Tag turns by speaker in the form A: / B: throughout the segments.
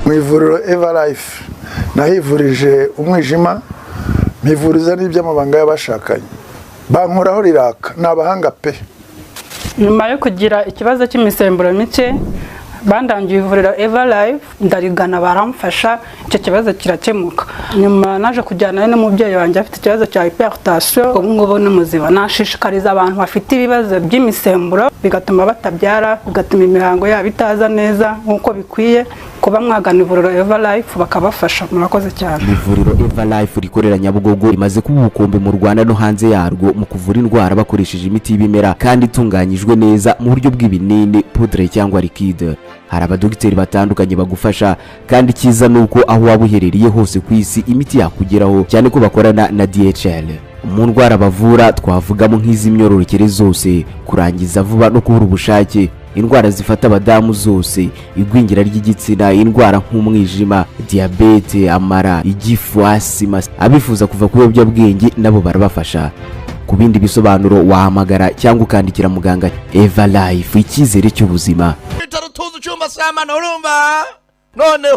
A: mu ivuriro Eva Life nahivurije umwijima mpivuriza n'iby'amabanga y'abashakanye bankoraho riraka n'abahanga pe.
B: Nyuma yo kugira ikibazo cy'imisemburo mike bandangiye ivuriro Eva Life ndarigana baramfasha icyo kibazo kirakemuka. Nyuma naje kujyana n'umubyeyi wanjye afite ikibazo cya hypertension ubu ngubu n'umuziba. Nashishikariza abantu bafite ibibazo by'imisemburo bigatuma batabyara bigatuma imihango yabo itaza neza nkuko bikwiye kuba mwagana ivuriro Eva Life bakabafasha. Murakoze cyane.
C: Ivuriro Eva Life rikorera Nyabugogo rimaze kuba ubukombe mu Rwanda no hanze yarwo mu kuvura indwara bakoresheje imiti y'ibimera kandi itunganyijwe neza mu buryo bw'ibinini, poudre cyangwa liquide. Hari abadogiteri batandukanye bagufasha kandi kiza nuko aho waba uherereye hose ku isi imiti yakugeraho cyane ko bakorana na DHL. Mu ndwara bavura twavugamo nk'iz'imyororokere zose, kurangiza vuba no kubura ubushake, indwara zifata abadamu zose, igwingira ry'igitsina, indwara nk'umwijima, diabete, amara, igifu, asima. Abifuza kuva ku biyobyabwenge nabo barabafasha. Ku bindi bisobanuro wahamagara cyangwa ukandikira muganga. Eva Life, icyizere cy'ubuzima.
D: Tuzu cyumba samana urumva none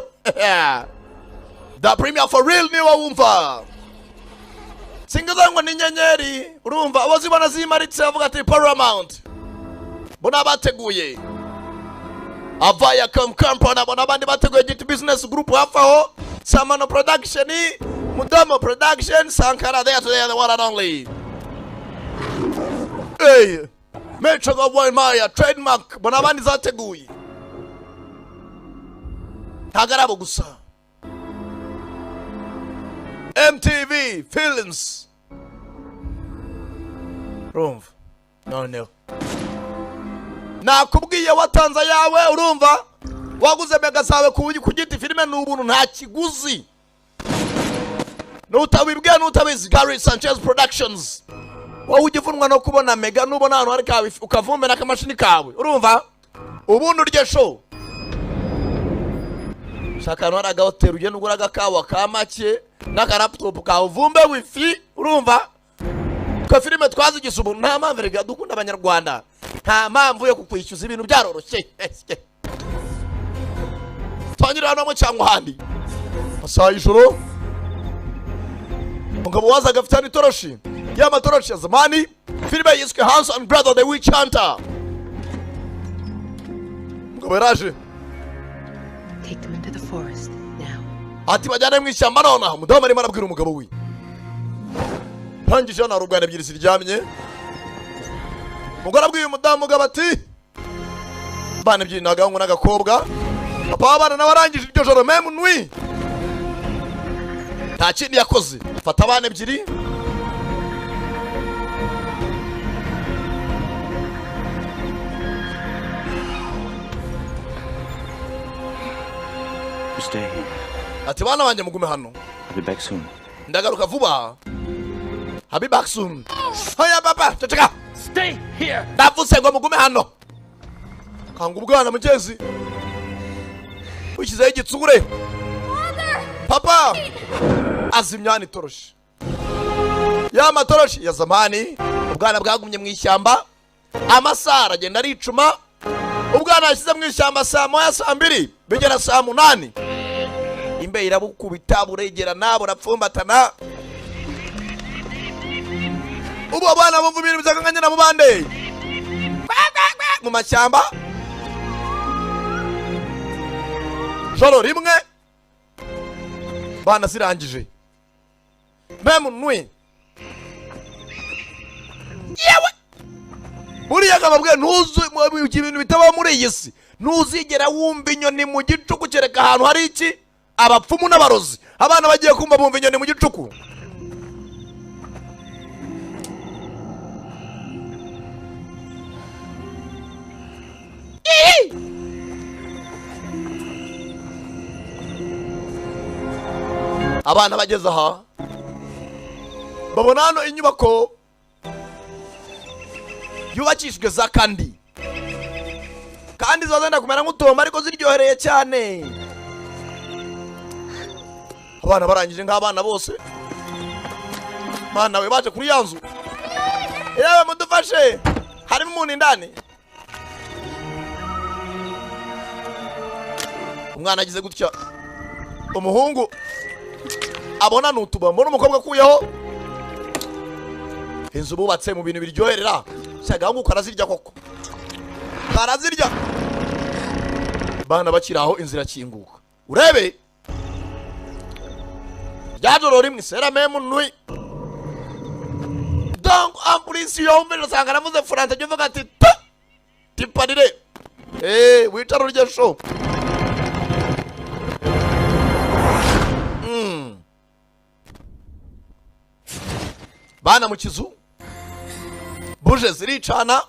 D: da premier for real niwa wumva singaza ngo ninyenyeri urumva abazibona zimaritse avuga ati Paramount bona bateguye avaya company bona abandi bateguye git business group hafaho Samano production Mudamo production Sankara there today the one and only hey Metro go boy Maya trademark bona abandi zateguye Tagarabo gusa MTV Films Rumva no nakubwiye watanza yawe urumva waguze mega zawe ku giti filime n'ubuntu nta kiguzi n'utabibwiye n'utabizi Gary Sanchez Productions wowe ugivunwa no kubona mega n'ubona hano hari kawe ukavumbe n'akamashini kawe urumva ubundi urye show shaka no araga hotel ugenda ugura agakawa ka make n'aka laptop ka uvumbe wifi urumva ko filime twazigisa ubu nta mpamvu rega dukunda abanyarwanda nta mpamvu yo kukwishyuza ibintu byaroroshye twanyira hano mu cyangwa handi asaha ijoro umugabo wazaga afite itoroshi y'amatoroshi ya zamani filime yiswe House and Brother the Witch Hunter umugabo yaraje
E: Take them into the forest now.
D: Ati bajyane mu ishyamba none aho mudamu arimo arabwira umugabo we ntangije na rugana ebyiri ziryamye umugore abwiye umudamu mugabo ati bana ebyiri nagahungu n'agakobwa papa w'abana nawe arangije iryo joro meme nui nta kindi yakoze fata abana ebyiri
F: Stay here.
D: ati bana banjye mugume hano.
F: I'll be back soon.
D: Ndagaruka vuba. I'll be back soon. Hoya papa, ceceka.
F: Stay here.
D: Ndavuze ngo mugume hano. Kanga ubwana mugezi. Ukizeho igitsure. Papa. Azimyana itoroshi. Ya matoroshi ya zamani. Ubwana bwagumye mu ishyamba. Amasara agenda aricuma. Ubwana yashyize mu ishyamba saa moya saa mbiri bigera saa munani. Imbe irabukubita buregera nabo rapfumbatana. Ubu abana bumva ibintu byakanganye na mubande. Mu mashyamba. Joro rimwe. Bana sirangije. Memu nui. Yewe. Buriya kababwe ntuzi ibintu bitaba muri iyi si. Ntuzigera wumva inyoni mu gicuku kereka ahantu hari iki? Abapfumu n'abarozi. Abana bagiye kumva bumva inyoni mu gicuku. Abana bageze aha babona hano inyubako yubakishijwe za kandi zazenda kumera nk'utomba ariko ziryohereye cyane. Abana barangije nk'abana bose. Mana we baje kuri yanzu. Yewe mudufashe. Harimo umuntu indani. Umwana agize gutya umuhungu abona n'utubombo n'umukobwa akuyeho inzu bubatse mu bintu biryoherera cyagahungu karazirya koko karazirya bana bakiraho inzira kinguka urebe ryajoro rimwe sera memu nui donc en plus yombe nasanga navuze France cyo vuga ati tiparire witaro rya show bana mu kizu buje ziricana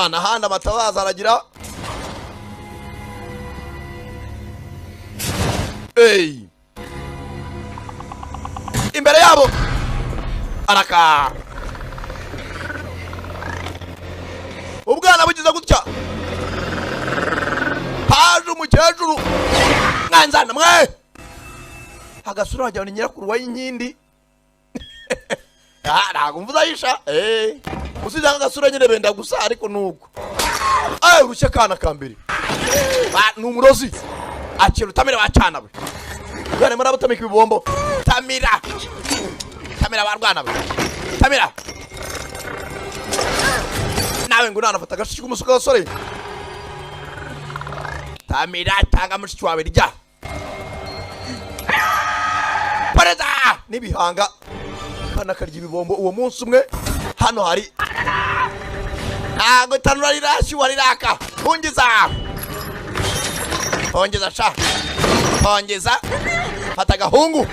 D: nahandi amatabaza aragira imbere yabo araka ubwana bugize gutya haje umukecuru mwanzana mwe agasura wajyana nyirakuru wa inkindi ntabwo mvuze ayisha usize agasura nyine benda gusa ariko nuko urushye kana kambere ni umurozi akira utamira bacana we bwana muri abutamika ibibombo tamira barwana we tamira nawe ngo nanafata agashiki k'umusuka w'abasore tamira tanga mushiki wawe rya pareza n'ibihanga kana karya ibibombo uwo munsi umwe hano hari ntago tanura rirashi wariraka hongeza sha hongeza fata agahungu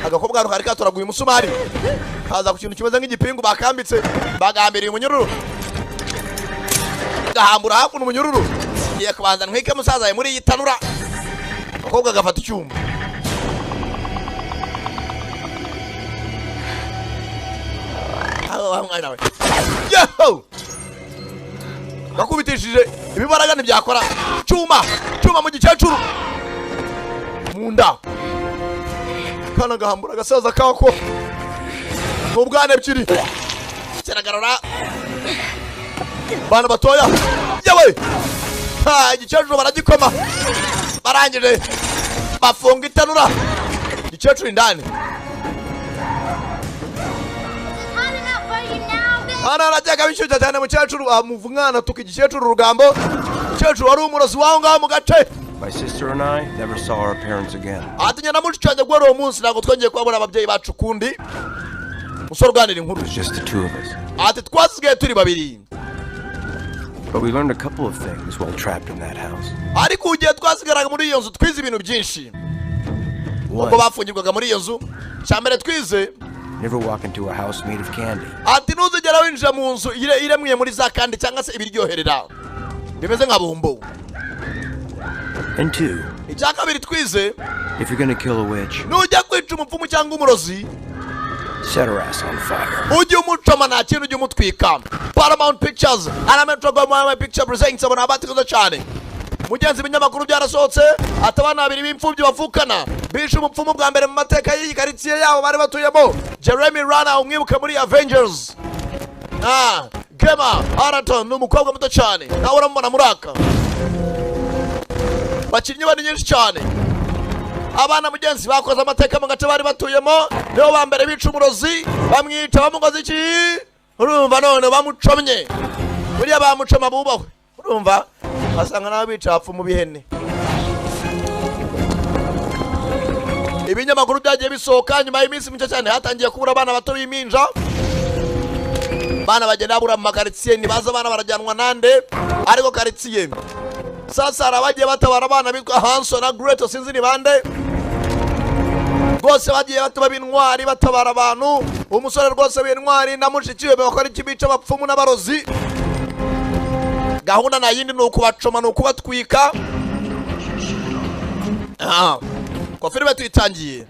D: agakobwa ruhari katoraguye umusumari kaza ku kintu kimeze nk'igipingu bakambitse bagambiriye umunyururu gahambura hakuno umunyururu giye kubanza ntwike musaza ye muri iyi tanura agakobwa gafata icyuma Yo! Bakubitishije ibibaraga ntibyakora cyuma mu gicecuru munda kana gahambura gasaza kako n'ubwana ebyiri kiragarura bana batoya yewe igicecuru baragikoma barangije bafunga itanura igicecuru indani arajyaga bishyushya cyane mukecuru amuvumwana tuka igicecuru urugambo igicecuru wari umurozi waho ngaho mu gace.
F: My sister and I never saw our parents again.
D: Ati nyana mucu cyane gwari uwo munsi ntabwo twongeye kubabona ababyeyi bacu kundi musoro rwanira inkuru.
F: Just the two of us.
D: Ati twasigaye turi babiri.
F: But we learned a couple of things while trapped in that house.
D: Ariko ugiye twasigaraga muri iyo nzu twize ibintu byinshi. Ubwo bafungirwaga muri iyo nzu cyambere twize
F: never walk into a house made of candy.
D: Ati nuzigera winjira mu nzu iremwiye muri za kandi cyangwa se ibiryoherera bimeze nka bombo.
F: And two,
D: icyakabiri twize
F: if you're gonna kill a witch,
D: nujya kwica umupfumu cyangwa umurozi,
F: set her ass on fire.
D: Ujye umucoma nta kintu ujye umutwika. Paramount Pictures Arametrogo Picture presents abona abatikoze cyane. Mugenzi binyamakuru byarasohotse atabana babiri b'imfubyi bavukana bishe umupfumu bwa mbere mu mateka y'iyi karitsiye yabo bari batuyemo. Jeremy Rana umwibuka muri Avengers. Gemma Araton n'umukobwa muto cyane nawe uramubona muraka. Bakinnyi bari nyinshi cyane. Abana mugenzi bakoze amateka mu gace bari batuyemo nibo ba mbere bica umurozi bamwica bamugoze iki urumva none bamucomye buriya bamucoma bubahwe urumva asanga nawe bica hapfu mu bihene. Ibinyamakuru byagiye bisohoka nyuma y'iminsi mike cyane hatangiye kubura abana bato b'impinja. Bana bagenda bura mu makaritsiye nibaza abana barajyanwa nande ariko karitsiye sasa arabagiye batabara abana bitwa Hanson na Greto sinzi ni bande rwose bagiye batuba b'intwari batabara abantu. Umusore rwose w'intwari na mushikiwe bakora ikibica abapfumu n'abarozi. Gahunda na yindi ni ukubacoma ni ukubatwika. Kwa filime tuyitangiye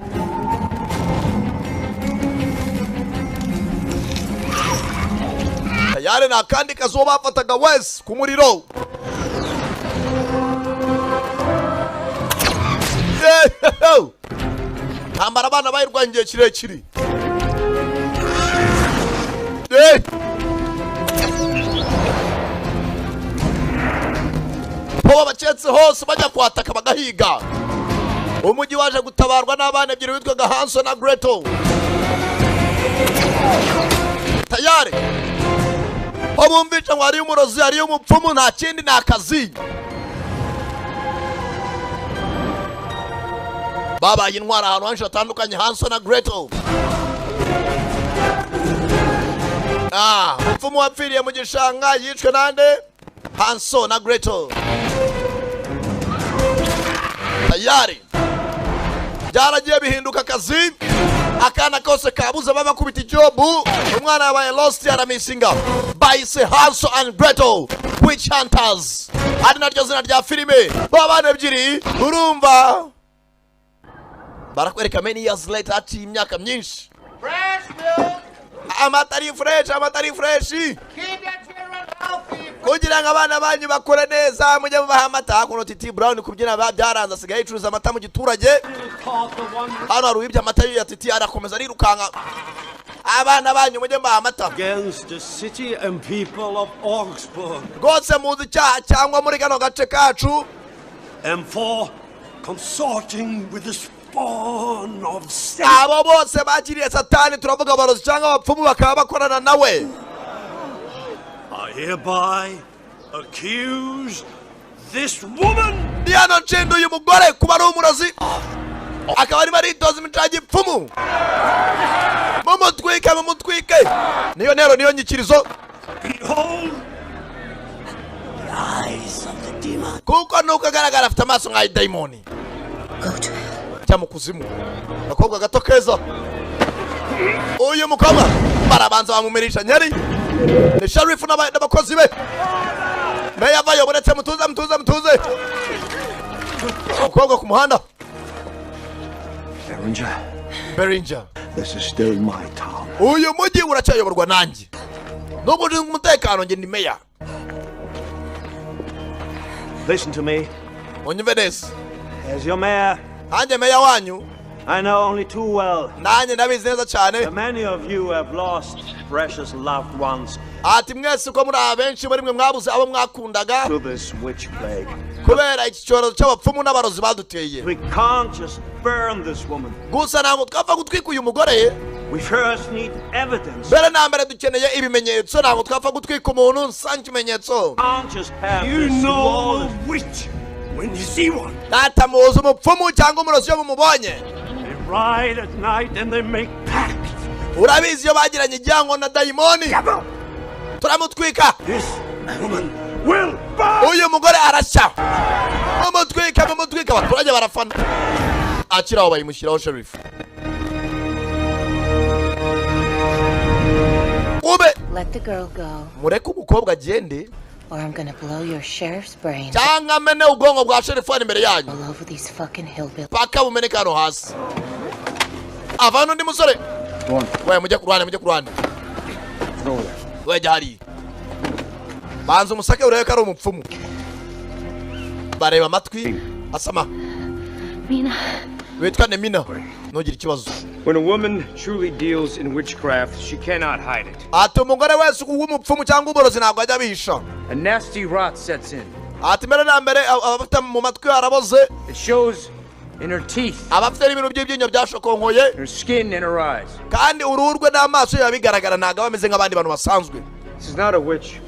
D: tayari na kandi kazuba bafataga wese ku muriro. Hambara abana bayirwangiye kirekire. bo baketse hose bajya kwataka bagahiga. Umujyi waje gutabarwa n'abana ebyiri witwaga Hanso na Gretel. Tayari ho bumvica ngo hariyo umurozi, hariyo umupfumu, nta kindi ni akazi. Babaye intwara ahantu henshi hatandukanye. Hanso na Gretel. Umupfumu wapfiriye mu gishanga yicwe nande? Hanso na Gretel. Tayari byaragiye bihinduka akazi. Akana kose kabuze babakubita ijobu. Umwana yabaye lost yaramisinga. Bahise Hanso and Gretel Witch Hunters. Ari naryo zina rya filime. Babana ebyiri urumva barakwereka many years later ati imyaka myinshi.
G: Fresh milk.
D: Amatari fresh.
G: Keep your children healthy.
D: Kugira ngo abana banyu bakore neza mujye mubaha amata. Kuno Titi Brown kubyina byaranze asigaye icuruza amata mu giturage. Hano hari uwibye amata ya Titi arakomeza arirukanka. Abana banyu mujye mubaha amata.
H: Against the city and people of Augsburg.
D: Rwose muzi icyaha cyangwa muri kano gace kacu.
H: And for consorting with the spawn of Satan.
D: Abo bose bakiriye Satani turavuga abarozi cyangwa abapfumu bakaba bakorana nawe.
H: I hereby accuse this woman.
D: Diano ncendo uyu mugore kuba ari umurozi. Akaba ari maritoza imicaji pfumu. Mumutwike. Niyo nero niyo nyikirizo.
H: Behold the eyes of the demon.
D: Kuko nuko garagara afite amaso nka daimoni.
E: Go to hell.
D: Cya mukuzimu. Bakobwa gato keza. Uyu mukobwa barabanza bamumerisha nyari. Ni sheriff n'abakozi be. Meya vayo buretse mutuze. Umukobwa ku muhanda. Beringer.
H: This is still my town.
D: Uyu mujyi uracyayoborwa nanjye. Nubwo uri umutekano nge ni meya.
H: Listen to me.
D: Unyumve neza.
H: As your mayor,
D: Nanjye meya wanyu.
H: I know only too well
D: Nanjye ndabizi neza cyane.
H: that many of you have lost precious loved ones
D: Ati mwese ko muri abenshi muri mwe mwabuze abo mwakundaga
H: to this witch plague.
D: kubera iki cyorezo cy'abapfumu n'abarozi baduteye.
H: We can't just burn this woman.
D: Gusa ntabwo twapfa gutwika uyu mugore.
H: We first need evidence.
D: Mbere na mbere dukeneye ibimenyetso. Ntabwo twapfa gutwika umuntu nsange ikimenyetso.
H: Can't just have you this know the witch when you see one.
D: Data muzi umupfumu cyangwa umurozi iyo mumubonye.
H: They ride at night and they make pacts.
D: Urabizi iyo bagiranye igihango na dayimoni. Turamutwika.
H: This woman will burn.
D: Uyu mugore arashya. Mumutwika abaturage barafana. Akiraho bayimushyiraho sheriff.
E: Let the girl go,
D: Mureke umukobwa agende
E: or I'm gonna blow your sheriff's brains
D: cyangwa mene ubwonko bwa sheriff ari imbere yanyu.
E: all over these fucking hillbillies.
D: Paka bumeneka hano hasi. Avana undi musore. Wewe mujye ku ruhande. Wewe jari. Banza umusake urebe ko ari umupfumu. Bareba amatwi asama.
E: Mina.
D: Witwa Nemina. Ntugire ikibazo.
F: When a woman truly deals in witchcraft, she cannot hide it.
D: Ati umugore wese w'umupfumu cyangwa umurozi ntabwo ajya bihisha.
F: A nasty rot sets in.
D: Ati mbere na mbere abafite mu matwi haraboze.
F: It shows in her teeth,
D: Abafite n'ibintu by'ibyinyo byashokonkoye.
F: her skin, and her eyes.
D: Kandi uruhu rwe n'amaso yawe bigaragara ntabwo bameze nk'abandi bantu basanzwe.
F: This is not a witch.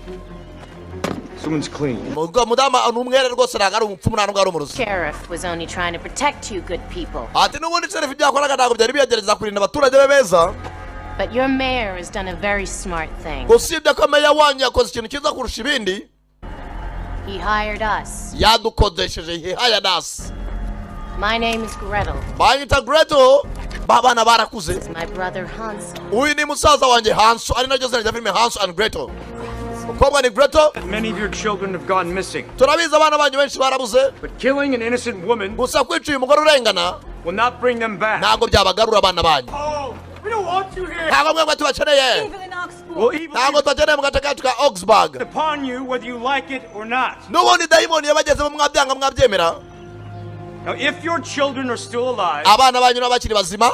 F: Someone's clean.
D: Mudama n'umwere rwose ntabwo ari umupfumu ntabwo ari umurozi.
I: Sheriff was only trying to protect you good people.
D: Ati n'ubundi sheriff ibyakoraga ntabwo byari biyagereza kurinda abaturage be beza.
I: But your mayor has done a very smart thing.
D: Usibye ko meya wanyu yakoze ikintu cyiza kurusha ibindi.
I: He hired us.
D: Yadukodesheje he hired us.
I: My name is Gretel.
D: Banyita Gretel. Babana barakuze.
I: This is my brother Hans.
D: Uyu ni musaza wanjye Hanso ari naryo zina rya filime Hanso and Gretel. Umukobwa ni Gretel.
F: Many of your children have gone missing.
D: Turabizi abana banyu benshi barabuze.
F: But killing an innocent woman
D: Gusa kwica uyu mugore urengana
F: will not bring them back.
D: ntabwo byabagarura abana banyu.
F: Oh, we don't want you here.
D: Ntabwo mwebwe tubakeneye.
F: We'll evil
D: Ntabwo tubakeneye mu gace kacu ka Augsburg.
F: upon you whether you like it or not.
D: N'ubundi dayimoni yabagezemo mwabyanga mwabyemera.
F: Now, if your children are still alive,
D: Abana banyu n'abakiri bazima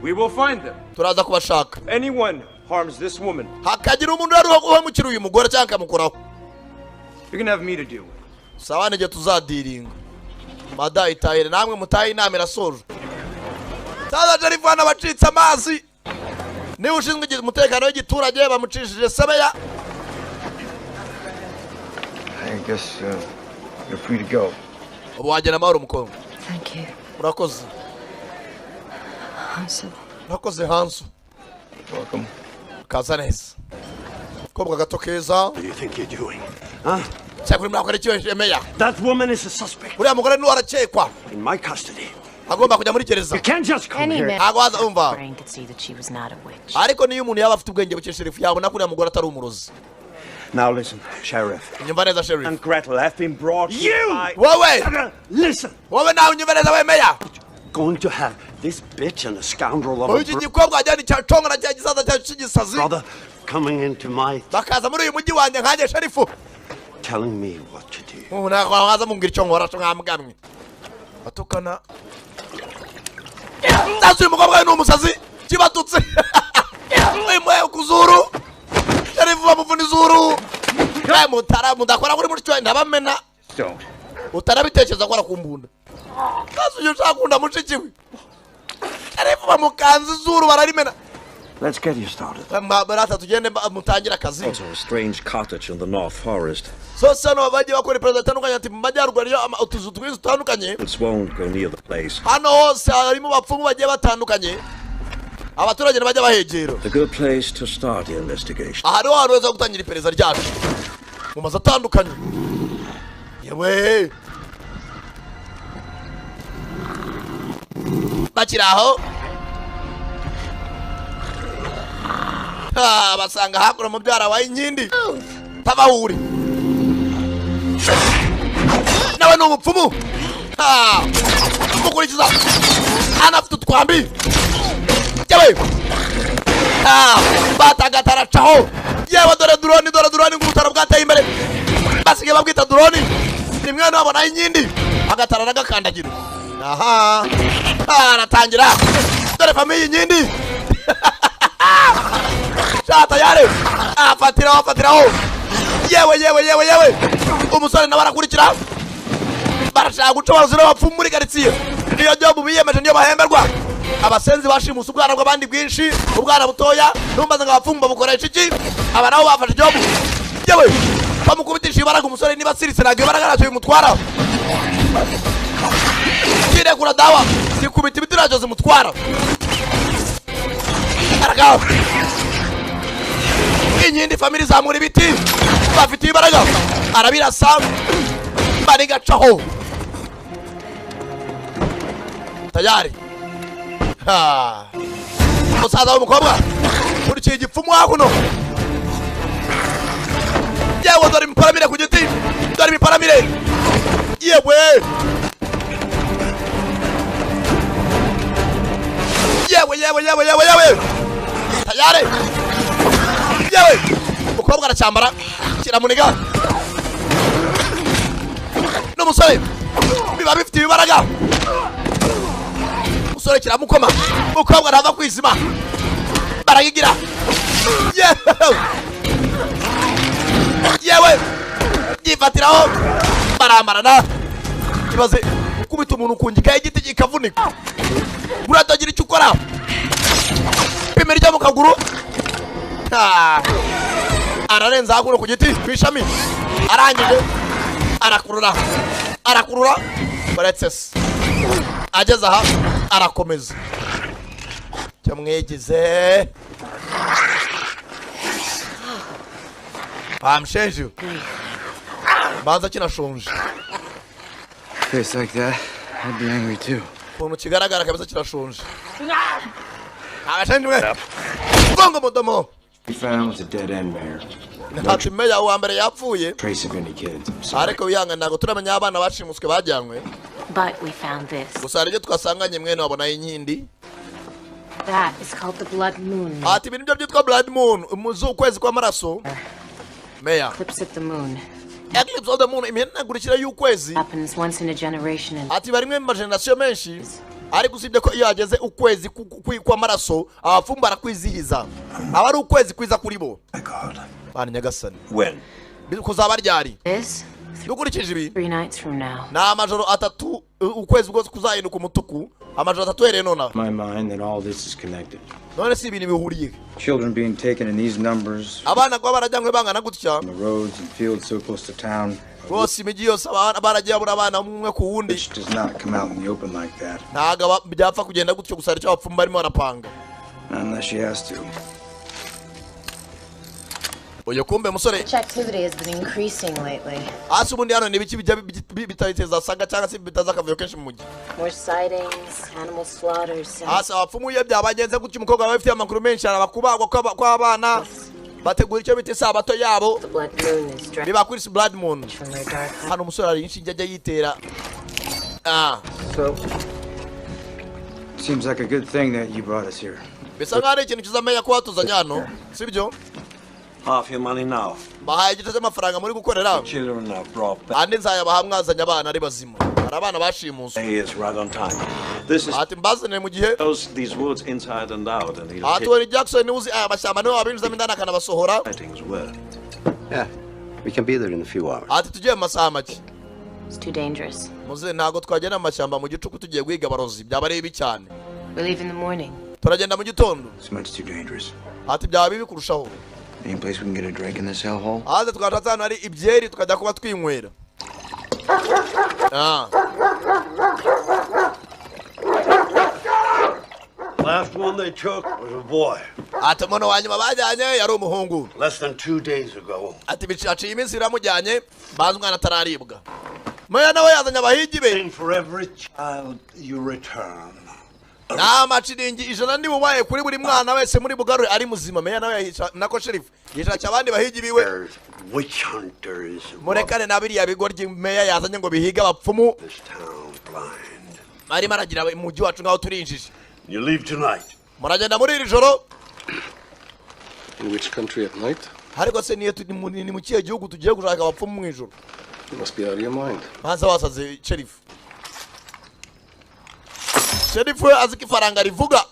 F: we will find them.
D: turaza kubashaka.
F: If anyone harms this woman,
D: Hakagira umuntu rero uhemukira uyu mugore cyangwa akamukuraho.
F: you're gonna have me to deal with.
D: sawane je tuzadiringa mada itahire namwe mutaye inama irasoje Saza Sheriff wana bacitse amazi ni ushinzwe umutekano w'igiturage bamucishije sebeya
J: I guess you're free to go.
D: ubu wagena amahoro mukobwa
E: Thank you.
D: urakoze
E: Hansu.
D: urakoze Hansu
J: Welcome.
D: kaza neza kobwa gato keza
H: What do you think you're doing? Huh?
D: cyakuri mwakora icyo meya
H: That woman is a suspect.
D: uriya mugore ni warakekwa
H: In my custody.
D: agomba kujya muri gereza
H: You can't just come
I: Any
H: here.
I: man
D: ntago waza umva
I: brain could see that she was not a witch.
D: ariko niyo umuntu yaba afite ubwenge buke Sheriff yabona ko uriya mugore atari umurozi
H: Now listen, Sheriff.
D: nyumva neza Sheriff
H: And Gretel have been brought here by...
D: wowe
H: Listen!
D: wowe nawe unyumva neza we meya
H: Going to have this bitch and a scoundrel of
D: uyu
H: a
D: gikobwa ajyana icyaconga na cya gisaza cyacu cy'igisazi
H: brother coming into my...
D: bakaza muri uyu mujyi wanjye nkanjye Sheriff
H: telling me what to do.
D: ubu ntabwo waza mumbwira icyo nkora cyo mwamgamwe batukana ndazi uyu mukobwa we ni umusazi kibatutse imwe kuzuru Sheriff bamuvuna izuru mutara mudakora kuri mushyo ndabamena
J: Don't.
D: utarabitekereza ko arakumbunda ndazi uyu ushakunda mushiki we Sheriff bamukanze izuru bararimena
J: Let's get you started.
D: barata tugende mutangira akazi
J: Also, a strange cottage in the North Forest.
D: so sano bagiye bakora perezida atandukanye ati mu majyaruguru yo utuzu twiza tutandukanye
J: It won't go near the place.
D: hano hose harimo bapfumu bagiye batandukanye abaturage bajya bahegera
J: A good place to start the investigation.
D: aha niho hantu heza gutangira iperereza ryacu mu mazu atandukanye yewe bakiri aho basanga hakura mubyara wa inkindi tabahuri nawe ni umupfumu mukurikiza anafite utwambi yewe batagataracaho yewe dore drone ng'ubutaro bwateye imbere basigaye babwita drone ni mwana wabo na inkindi agatara nagakandagira aha aratangira dore famiye inkindi shata yare afatiraho yewe umusore nawe arakurikira barashaka guca baruzira bapfumu muri karitsiye niyo job biyemeje niyo bahemberwa abasenzi bashimusa ubwana bw'abandi bwinshi ubwana butoya numbaza ngo abapfumu babukoresha iki aba nabo bafashe job yewe bamukubitisha ibaraga umusore niba siritse ntabwo ibaraga ntacyo bimutwara kirekura dawa zikubita ibiti ntacyo zimutwara aragaho inkindi family zamura ibiti bafite ibaraga arabirasa barigacaho tayari musaza w'umukobwa urikiye igipfumu hakuno yewe dore imiparamire ku giti dore imiparamire yewe tayari yewe umukobwa aracyambara kiramuniga n'umusore biba bifite ibibaraga umusore kiramukoma umukobwa ntava kwizima barayigira yewe yifatiraho barambarana kibaze kubita umuntu ku ngika y'igiti kikavunika uratagira icyo ukora pime ryo mu kaguru ararenza hakuno ku giti kwishami arangije arakurura baretse se ageze aha arakomeza cyamwegeze bamushenje banza kinashonje
J: Face like that, I'd be angry too.
D: ukuntu kigaragara kabisa kirashonje abashenjwe gongo mudomo
F: We found was a dead end, Mayor.
D: ati meya wa mbere yapfuye
F: Trace of any kids. I'm sorry.
D: ariko wihanga ntabwo turamenya abana bashimuswe bajyanywe
I: But we found this.
D: gusa hari ibyo twasanganye mwene wabona inkindi
I: That is called the blood moon.
D: ati ibintu byo byitwa blood moon ukwezi kw'amaraso meya
I: Eclipse of the moon.
D: eclipse of the moon imihindagurikire y'ukwezi
I: Happens once in a generation and
D: ati barimwe mu magenerasiyo menshi ariko usibye ko iyo hageze ukwezi kw'amaraso abapfumu barakwizihiza aba ari ukwezi kwiza kuri bo bana nyagasani
H: When?
D: kuzaba ryari
I: this
D: dukurikije ibi
I: 3 nights from now.
D: ni amajoro atatu ukwezi bwose kuzahinduka umutuku amajoro atatu hereye nonaha.
F: My mind that all this is connected.
D: none si ibintu bihuriye.
F: Children being taken in these numbers.
D: abana kuba barajyanywe bangana gutya.
F: The roads and fields so close to town.
D: bose imijyi yose baragiye abura abana umwe ku wundi.
F: Which does not come out in the open like that.
D: ntago byapfa kugenda gutyo gusa icyo abapfumu barimo barapanga.
F: Unless she has to.
D: uyu kumbe musore.
I: Such activity has been increasing lately.
D: hasi ubundi hano ni ibiki bijya bitayiteza saga cyangwa se bitaza akavuyo kenshi mu mujyi.
I: More sightings, animal slaughters.
D: hasi abapfumu iyo byabagenze gutyo umukobwa wawe ufite amakuru menshi arabakubagwa kw'abana bategura icyo bita isabato yabo biba kuri blood moon. hano umusore ari inshinge ajya yitera.
F: So seems like a good thing that you brought us here.
D: bisa nkaho ari ikintu kizamenya ko watuzanye hano sibyo.
H: Half your money now.
D: bahaye igice cy'amafaranga muri gukorera.
H: Children are brought back.
D: andi nzayabaha mwazanye abana ari bazima. hari abana bashimuswe.
H: He is right on time. This is
D: ati mbazane mu gihe
H: these woods inside and out and he'll
D: ati wari Jackson uzi aya mashyamba niwe wabinjizamo indani akanabasohora.
K: Yeah, we can be there in a few hours.
D: ati tugiye mu masaha make.
I: It's too dangerous.
D: muze ntago twagenda mu mashyamba mu gicuku tugiye guhiga abarozi byaba ari bibi cyane.
I: We leave in the morning.
D: turagenda mu gitondo.
J: It's much too dangerous.
D: ati byaba bibi kurushaho.
J: Any place we can get a drink in this hellhole?
D: ati twashatse hano hari ibyeri tukajya kuba twinywera.
H: Last one they took was a boy.
D: ati umuntu wa nyuma bajyanye yari umuhungu.
H: Less than 2 days ago.
D: ati biciye iminsi iramujyanye bazi umwana atararibwa. meya nawe yazanye abahigi be.
H: For every child you return.
D: n'amaciringi ijana ndi bubaye kuri buri mwana wese muri bugarure ari muzima. meya nawe yahica nako sherifu yishakira abandi bahigi biwe.
H: Witch hunters.
D: murekane na biriya bigoryi meya yazanye ngo bihiga abapfumu. arimo aragira umujyi wacu ngaho turinjije.
H: You leave tonight.
D: muragenda muri iri joro.
L: In which country at night?
D: ariko se ni mu kihe gihugu tugiye gushaka abapfumu mu ijoro?
L: You must be out of your mind.
D: hanze wasaze sherifu. sherifu we azi ko ifaranga rivuga.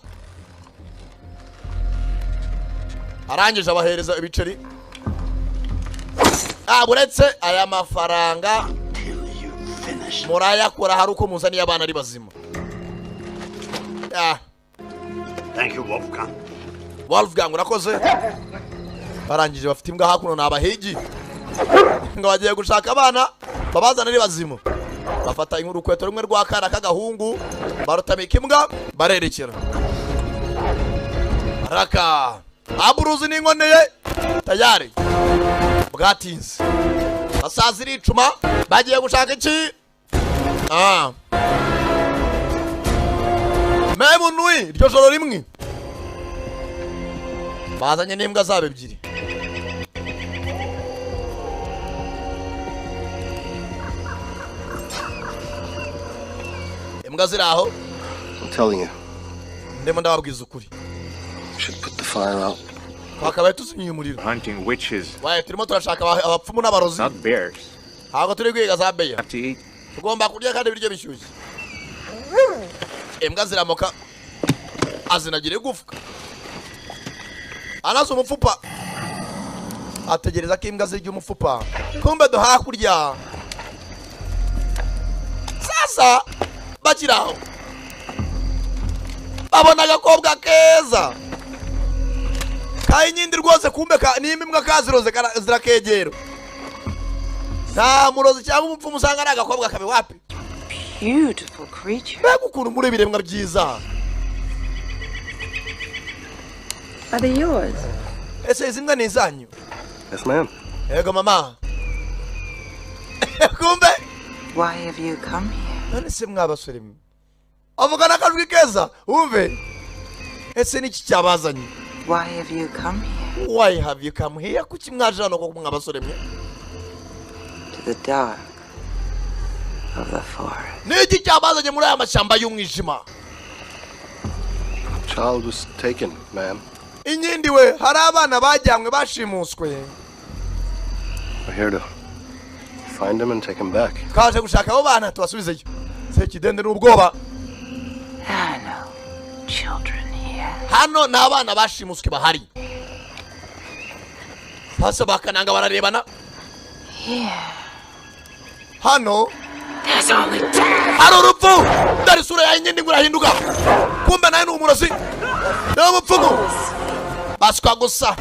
D: arangije abahereza ibiceri. buretse aya mafaranga murayakora hari uko muzaniye abana ari bazima.
H: Thank you, Wolfgang.
D: Wolfgang urakoze. barangije bafite imbwa hakuno ni abahigi ngo bagiye gushaka abana babazana ari bazima. bafata urukweto rumwe rw'akana k'agahungu barutamika imbwa barerekera. raka aburuzi n'inkoneye tayari bwatinze. basaza iricuma bagiye gushaka iki? memu nui iryo joro rimwe bazanye n'imbwa zabo ebyiri. imbwa ziri aho.
L: I'm telling you.
D: ndimo ndababwiza ukuri.
L: Should put the fire out.
D: twakabaye tuzimye umuriro.
F: Hunting witches.
D: waye turimo turashaka abapfumu n'abarozi.
F: Not bears.
D: ntabwo turi kwiga za beya.
F: Have to eat.
D: tugomba kurya kandi ibiryo bishyushye. imbwa ziramoka azinagira igufwa. anaze umupfupa ategereza ko imbwa zirya umupfupa. kumbe hakurya sasa bakiri aho babona agakobwa keza kayinyindi rwose. kumbe nimba imbwa kaziroze zirakegera. nta murozi cyangwa umupfumu usanga ari agakobwa kabe wapi.
E: Beautiful creature.
D: mbega ukuntu muri ibiremwa byiza.
E: Are they yours?
D: ese izi mbwa ni izanyu?
L: Yes, ma'am.
D: yego mama. kumbe
E: Why have you come here?
D: none se mwabasore mwe avugana akajwi keza wumve. ese niki cyabazanye?
E: Why have you come here?
D: why have you come here? kuki mwaje hano koko mwabasore mwe?
E: To the dark of the forest.
D: niki cyabazanye muri aya mashyamba y'umwijima?
L: Child was taken, ma'am.
D: inyindi we hari abana bajyanywe bashimuswe.
L: We're here to find them and take them back.
D: kaje gushaka abo bana tubasubizeyo. se kidende n'ubwoba.
E: Children here.
D: hano ni abana bashimuswe bahari. bose bakananga bararebana.
E: Here.
D: hano hari urupfu dore isura yawe nyine ngurahinduka kumbe nawe ni umurozi ni umupfumu baswa gusa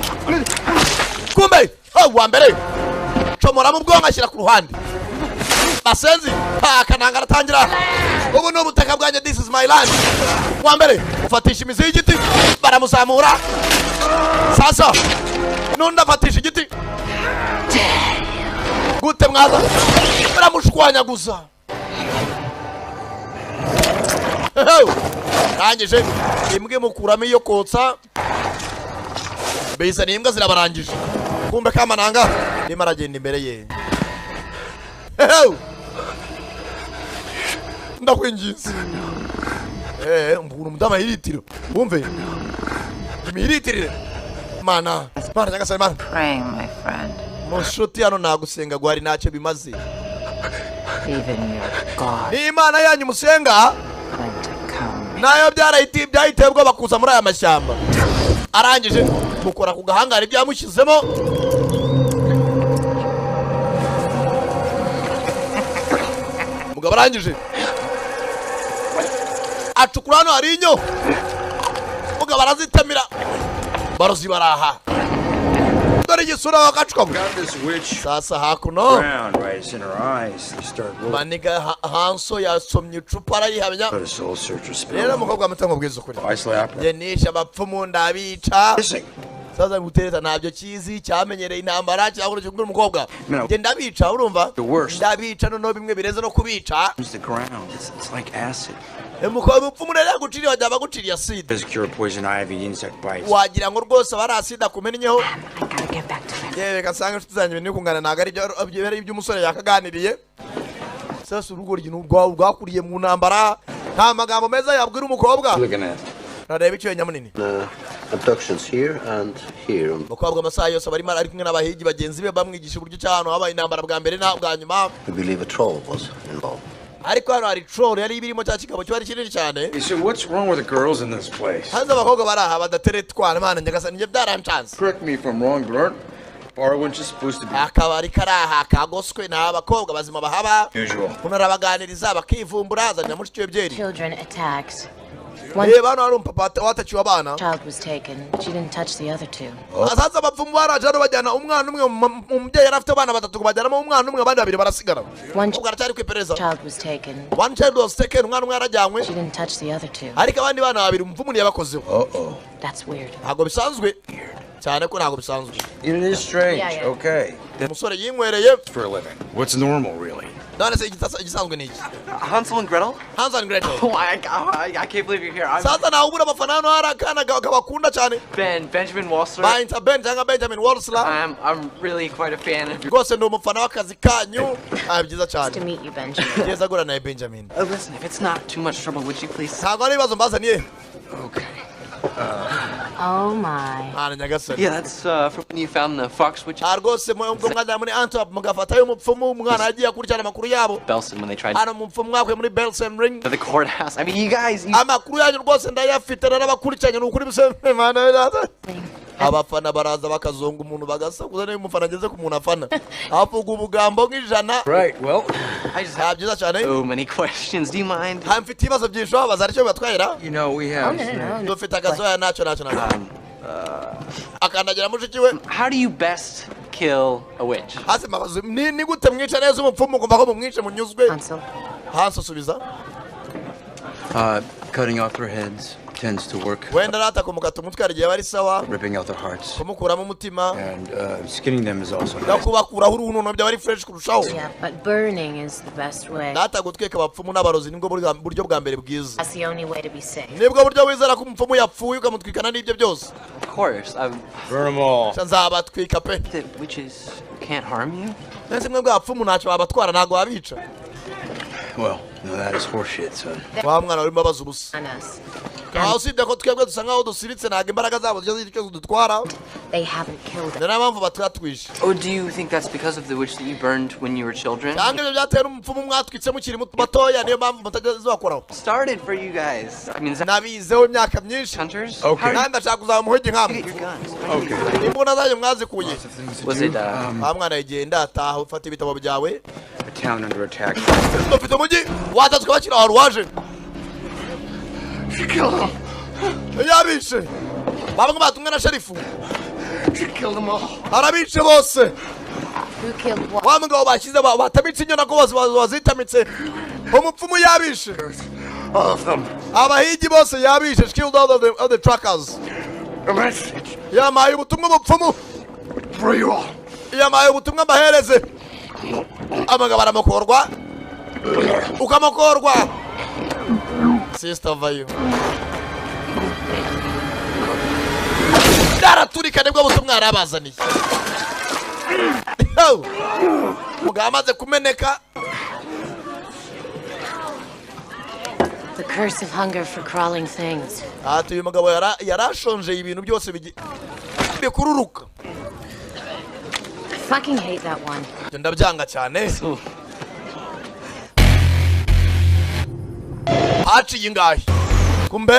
D: kumbe wa mbere comora mu bwonko ashyira ku ruhande basenzi akananga aratangira ubu ni ubutaka bwanjye this is my land wa mbere ufatisha imizi y'igiti baramuzamura sasa nundi afatisha igiti gute mwaza baramushwanya gusa rangije imbwe mukuramo iyo kotsa beza n'imbwa zirabarangije kumbe kamananga ndimo aragenda imbere ye ndakwinjiza mbura umudama yiritiro wumve imiritirire mana nyagasani mana
M: Praying, my friend.
D: mushuti hano nagusenga guhari ntacyo bimaze
M: Even your God
D: ni imana yanyu musenga
M: meant to come.
D: nayo byahiteye ubwoba kuza muri aya mashyamba arangije mukora ku gahangara ibyamushyizemo mugabo arangije acukura hano hari inyo mugabo arazitamira barozi baraha dore igisura wakacukamo sasa hakuno maniga hanso yasomye icupa arayihamya rero umukobwa muto mubwiza ukuri yenisha abapfumu ndabica sasa gutereta ntabyo kizi cyamenyereye intambara cyangwa cyo umukobwa nge ndabica urumva ndabica noneho bimwe bireze no kubica umupfumu rero yaguciriye wajya baguciriye acide wagira ngo rwose bari acide akumennyeho yewe kasanga inshuti zanjye ibintu kungana ntabwo ari iby'umusore yakaganiriye sasa urugo rwakuriye mu ntambara nta magambo meza yabwira umukobwa nareba icyo nyamunini
K: abductions here and here.
D: Mukobwa amasaha yose barimo ari kumwe n'abahigi bagenzi be bamwigisha uburyo cy'ahantu habaye intambara bwa mbere na bwa nyuma.
K: We believe a troll was involved.
D: Ariko hano hari troll yari ibirimo cya kigabo cyo ari kinini cyane.
N: So what's wrong with the girls in this place?
D: Hanze abakobwa baraha badateretwana mana nyagasani nje byaranchanze.
N: Correct me if I'm wrong, but bar wench is supposed to be.
D: Akabari karaha kagoswe n'abakobwa bazima bahaba.
N: Usual.
D: Unarabaganiriza bakivumbura azanya muri cyo byeri.
I: Children attacked.
D: Bano ari umpapa wataciwe abana.
I: Child was taken. She didn't touch the other two.
D: Azaza abapfumu barajana bajyana umwana umwe umubyeyi yari afite abana batatu bajyanamo umwana umwe abandi babiri barasigara.
I: Child was taken.
D: One child was taken, umwana umwe yarajyanywe.
I: She didn't touch the other two.
D: Ariko abandi bana babiri umupfumu yabakozeho.
I: That's weird.
D: Ntabwo bisanzwe. Cyane ko ntabwo bisanzwe.
N: It is strange. Yeah. Okay.
D: Umusore yinywereye
N: for a living. What's normal really?
D: None se igisanzwe ni iki?
O: Hansel and Gretel?
D: Hansel and Gretel.
O: Oh, I can't believe you're here.
D: Sasa na ubura abafana hano hari akana kabakunda cyane.
O: Benjamin Walsler.
D: Benjamin Walsler.
O: I'm really quite a fan of you.
D: Rwose ndi umufana w'akazi kanyu. Byiza cyane.
I: To meet you, Benjamin.
D: Byiza gura na Benjamin.
O: Listen, if it's not too much trouble, would you please?
D: Ntabwo ari ibibazo mbazaniye.
N: Okay.
I: Oh my.
O: Yeah, that's from when you found the fox witch.
D: Rwose mwajya muri Antwerp mugafatayo umupfumu umwana yagiye akurikirana amakuru yabo.
O: Belson when they tried.
D: Hano umupfumu mwakwe muri Belson ring.
O: The courthouse. I mean, you guys.
D: Amakuru yanyu rwose ndayafite n'abakurikiranye n'ukuri bise mana. Abafana baraza bakazonga umuntu bagasakuza niyo umufana ageze ku muntu afana. Avuga ubugambo nk'ijana.
N: Right, well,
O: I just have
D: byiza cyane.
O: so many questions. Do you mind?
D: Mfite ibibazo byinshi babaza aricyo batwahera.
N: You know, we have.
D: Dufite agasoya nacyo. Akandagira mushiki we.
O: How do you best kill a witch?
D: Hasi mabazo ni gute mwica neza umupfumu kumva ko mumwice munyuzwe. Hanso subiza.
J: Cutting off their heads tends to work.
D: Wenda rata kumukata umutwe arigiye bari sawa.
J: Ripping out their hearts.
D: Kumukuramo umutima.
J: And skinning them is also.
D: Nakubakuraho urununo byaba ari fresh kurushaho.
I: Yeah, but burning is the best way.
D: Data gutweka abapfumu n'abarozi nibwo buryo bwa mbere bwiza.
I: That's the only way to be safe.
D: Nibwo buryo wizera ko umupfumu yapfuye ukamutwikana n'ibyo byose.
O: Of course.
N: Burn them all.
D: Nzabatwika pe.
O: The witches can't harm you.
D: Nese mwe bwapfumu ntacyo babatwara ntago babica.
J: Well, no, that is horseshit, son.
D: Wa mwana urimo baza ubusa. Usibye ko twebwe dusa nkaho dusiritse ntabwo imbaraga zabo icyo dutwara.
I: They haven't killed us.
D: Niyo mpamvu batwatwishe.
O: Oh, do you think that's because of the witch that you burned when you were children?
D: Cyangwa ibyo byatera umupfumu mwatwitse mukiri batoya niyo mpamvu mutageze bakoraho.
O: Started for you guys. I mean,
D: nabizeho imyaka myinshi.
O: Hunters?
N: Okay.
D: Kandi ndashaka kuzaba umuhigi nkamwe.
N: Okay.
D: Imbunda zanyu mwazikuye.
O: Was it
D: mwana igenda ataha ufata ibitabo byawe.
J: A town under attack.
D: Dufite umujyi watatswe bakira ahantu waje. Yabishe. Bamwe batumwe na sherifu. Arabishe bose.
I: Who killed what?
D: Wa mugabo bashyize batamitse inyana ko bose bazitamitse. Umupfumu yabishe.
H: All of them.
D: Abahigi bose yabishe. Killed all of the truckers.
H: A message.
D: Yamaye ubutumwa umupfumu.
H: For you all.
D: Yamaye ubutumwa bahereze. Amagabo aramakorwa. Ukamakorwa. Sister vayo. Daraturika nibwo butumwa arabazaniye. Mugabo amaze kumeneka.
I: The curse of hunger for crawling things.
D: Ati uyu mugabo yarashonje ibintu byose bikururuka.
I: I fucking hate that one.
D: Ndabyanga cyane. Haciye ingahe. Kumbe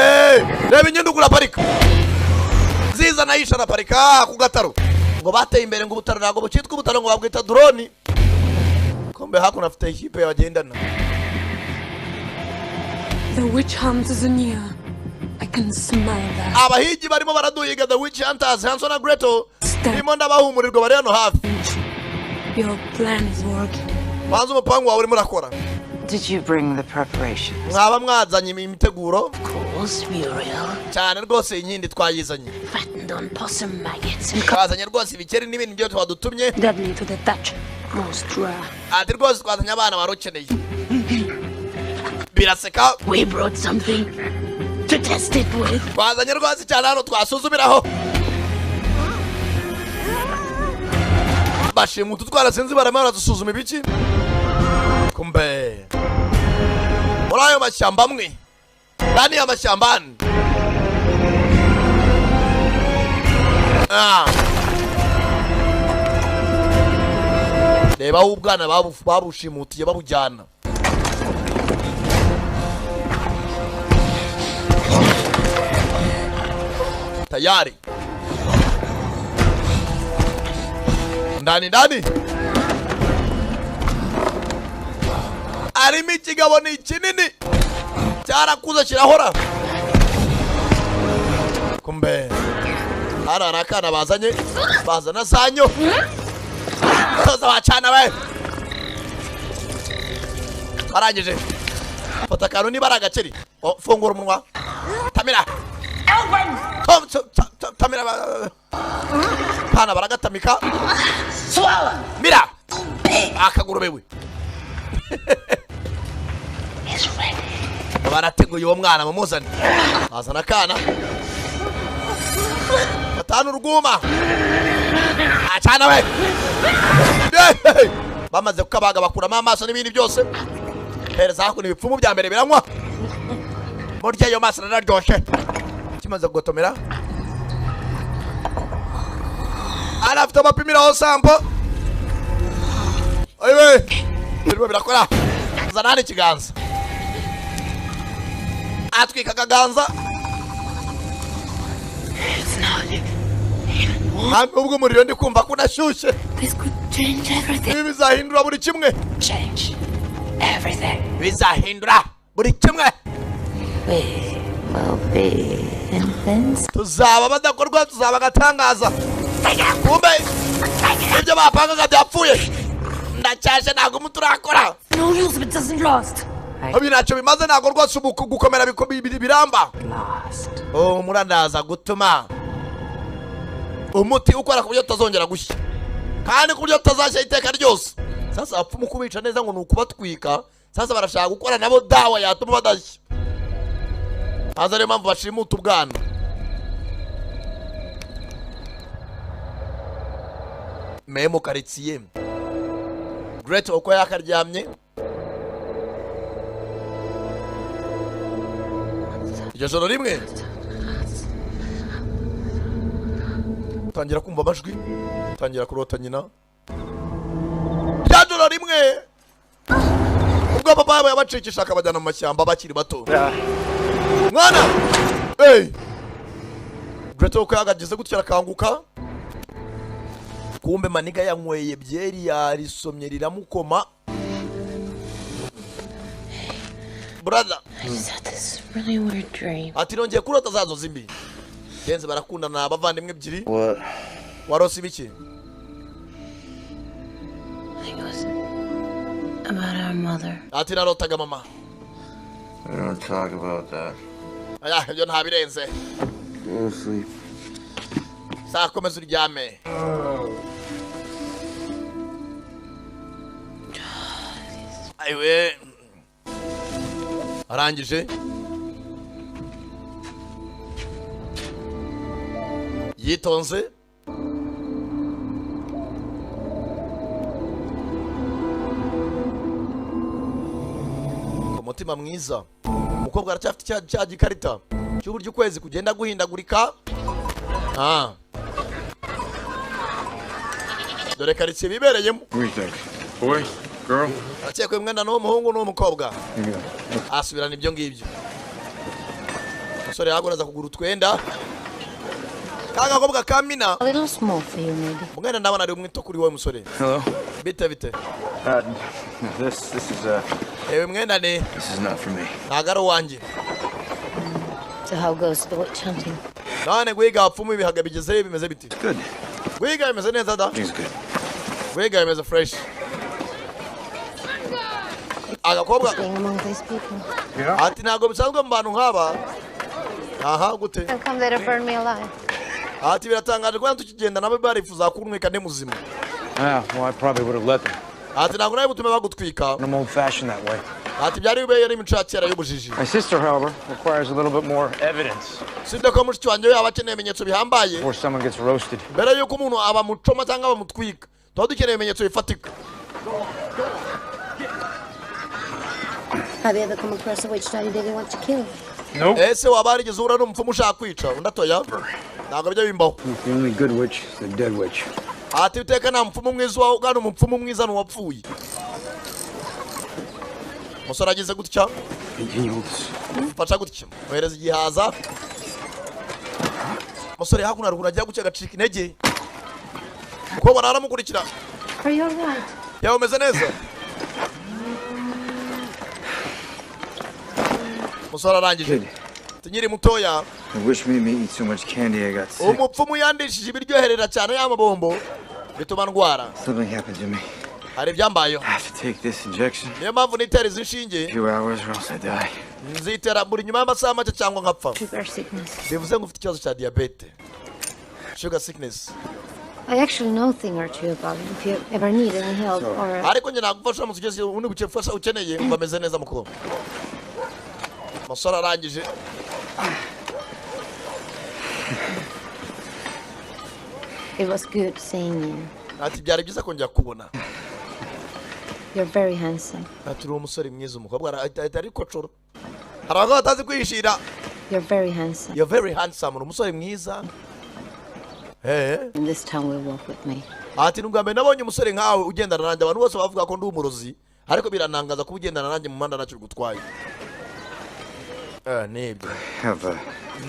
D: reba inyundugura parika. Ziza nayisha na parika ku gataro. Ngo bateye imbere ngo ubutaro nago bucitwa ubutaro ngo babwita drone. Kumbe hakuna afite ikipe yagendana.
P: The witch hunt is near. I can smell that.
D: Abahigi barimo baraduhiga the witch hunters Hansel na Gretel. Ndimo ndabahumurirwa bari hano hafi.
P: Your plan is working.
D: Banza umupango wawe urimo urakora.
M: Did you bring the preparations?
D: Mwaba mwazanye imiteguro?
I: Of course, Muriel.
D: Cyane rwose inyindi twayizanye.
I: Fattened on possum maggots and
D: twazanye rwose ibikeri n'ibindi byo twadutumye.
P: Deadly to the touch. Most rare.
D: Ati rwose twazanye abana barukeneye. Biraseka.
I: We brought something to test it with.
D: Twazanye rwose cyane hano twasuzumiraho. Bashimutu twarasinzi baramara dusuzuma ibiki. Kumbe muri ayo mashyamba amwe ndani y'amashyambani reba ubwana babushimutiye babujyana. Tayari ndani arimo ikigabo ni kinini cyarakuze kirahora. Kumbe hano hari akana bazana sanyo toza bacana we barangije fata akantu niba ari agakeri fungura umunwa tamira tamira kana baragatamika mira akaguru bewe barateguye uwo mwana mumuzane bazana akana batanu uruguma acana we bamaze kukabaga bakuramo amaso n'ibindi byose hereza hakuno ibipfumu bya mbere biranywa murya ayo maso nararyoshye kimaze kugotomera arafite amapimiraho sampo ayiwe birimo birakora zana hano ikiganza atwika akaganza ubwo umuriro ndi kumva ko unashyushye. Ibi bizahindura buri kimwe. Bizahindura buri kimwe. Tuzaba badakorwa tuzaba gatangaza. Kumbe ibyo bapangaga byapfuye. Ndacyashe ntago muturakora.
P: No use if it doesn't last.
D: Abi ntacyo bimaze ntago rwose gukomera biramba. Murandaza gutuma umuti ukora ku buryo utazongera gushya kandi ku buryo utazashya iteka ryose. Sasa apfumu kubica neza ngo nukubatwika. Sasa barashaka gukora nabo dawa yatuma badashya. Azare mpamvu bashimuta ubwana. Memo karitsiye Great uko yakaryamye iryo joro rimwe tangira kumva amajwi tangira kurota nyina ryajoro rimwe ubwo papa yabo yabacikisha akabajyana mu mashyamba bakiri bato. Mwana Great uko yagagize gutya akanguka kumbe maniga yanyweye byeri yarisomye riramukoma brother.
I: I just had this really weird dream.
D: Ati nongeye kurota zazo zimbi. Genze barakundana abavandimwe ebyiri.
L: What?
D: Warose ibiki?
I: I think it was about our mother.
D: Ati narotaga mama.
L: We don't talk about that.
D: Aya, ibyo ntabirenze.
L: Go to sleep.
D: Saa komeza uryame. Aiwe. Arangije. Yitonze. Umutima mwiza. Umukobwa aracyafite cya gikarita cy'uburyo ukwezi kugenda guhindagurika. Dore karitsiye bibereyemo.
N: Boy, girl.
D: Arakekwe mwenda n'umuhungu n'umukobwa. Asubirana ibyo ngibyo. Musore yagoraza kugura utwenda. Kaga kobwa kamina.
I: A little small for you, maybe.
D: Mwenda ndabona ari umwito kuri wowe musore.
L: Hello.
D: Bite.
L: This is
D: Ewe mwenda ne.
L: This is not for me.
D: Nagaro wanje.
I: So how goes the witch hunting?
D: Nane gwiga apfumu ibihaga bigeze bimeze biti.
L: Good.
D: Gwiga bimeze neza da.
L: It's good.
D: Gwiga bimeze fresh. Agakobwa.
I: Being among these people.
L: Yeah.
D: Ati nago bisanzwe mu bantu nk'aba. Aha gute.
I: How come they don't burn me alive?
D: Ati biratangaje ko tukigenda nabo barifuza kunweka ne muzima.
N: Well, I probably would have let them.
D: Ati nago nayo butume bagutwika.
N: I'm old-fashioned that way.
D: Ati byari bibeye n'imico ya kera y'ubujiji.
N: My sister, however, requires a little bit more evidence
D: Sinde ko mushiki wanjye yaba akeneye ibimenyetso bihambaye.
N: before someone gets roasted.
D: Mbere yuko umuntu aba mucoma cyangwa bamutwika. Tuba dukeneye ibimenyetso bifatika.
I: Have you ever come across a witch that you didn't want to kill?
N: Nope.
D: Ese waba arigeze uhura n'umupfumu ushaka kwica undi atoya? Ntabwo bijya bimbaho.
L: The only good witch is the dead witch.
D: Ati uteka nta mupfumu mwiza wawe ugana umupfumu mwiza n'uwapfuye. Musore agize gutya. Fasha gutya. Muhereza igihaza. Musore hakuno haruguru ajya gucya gacika intege. Uko baramukurikira.
I: Are you alright?
D: Yawe umeze neza? Musore arangije. Tinyiri mutoya.
L: The witch made me eat so much candy I got sick.
D: Umupfumu yandishije ibiryoherera cyane y'amabombo bituma ndwara.
L: Something happened to me.
D: Hari byambayeho.
L: I have to take this injection.
D: Niyo mpamvu nitera izi nshinge.
L: A few hours or else I die.
D: Nzitera buri nyuma y'amasaha make cyangwa nkapfa.
I: Sugar sickness.
D: Bivuze ngo ufite ikibazo cya diabete. Sugar sickness.
I: I actually know a thing or two about it if you ever need any help or...
D: Ariko njye nagufasha mu kigezi ubundi gufasha ukeneye umva ameze neza mukuru. Musore arangije.
I: It was good seeing you.
D: Ati byari byiza kongera kubona.
I: You're very handsome.
D: Ati uri umusore mwiza umukobwa ari kocoro. Hari abagabo batazi kwishira.
I: You're very handsome.
D: You're very handsome. Uri umusore mwiza.
I: And this time will walk with me.
D: Ati nubwo nabonye umusore nkawe ugendana nanjye abantu bose bavuga ko ndi umurozi ariko biranangaza kuba ugendana nanjye mu manda nacyo gutwaye. Nibyo.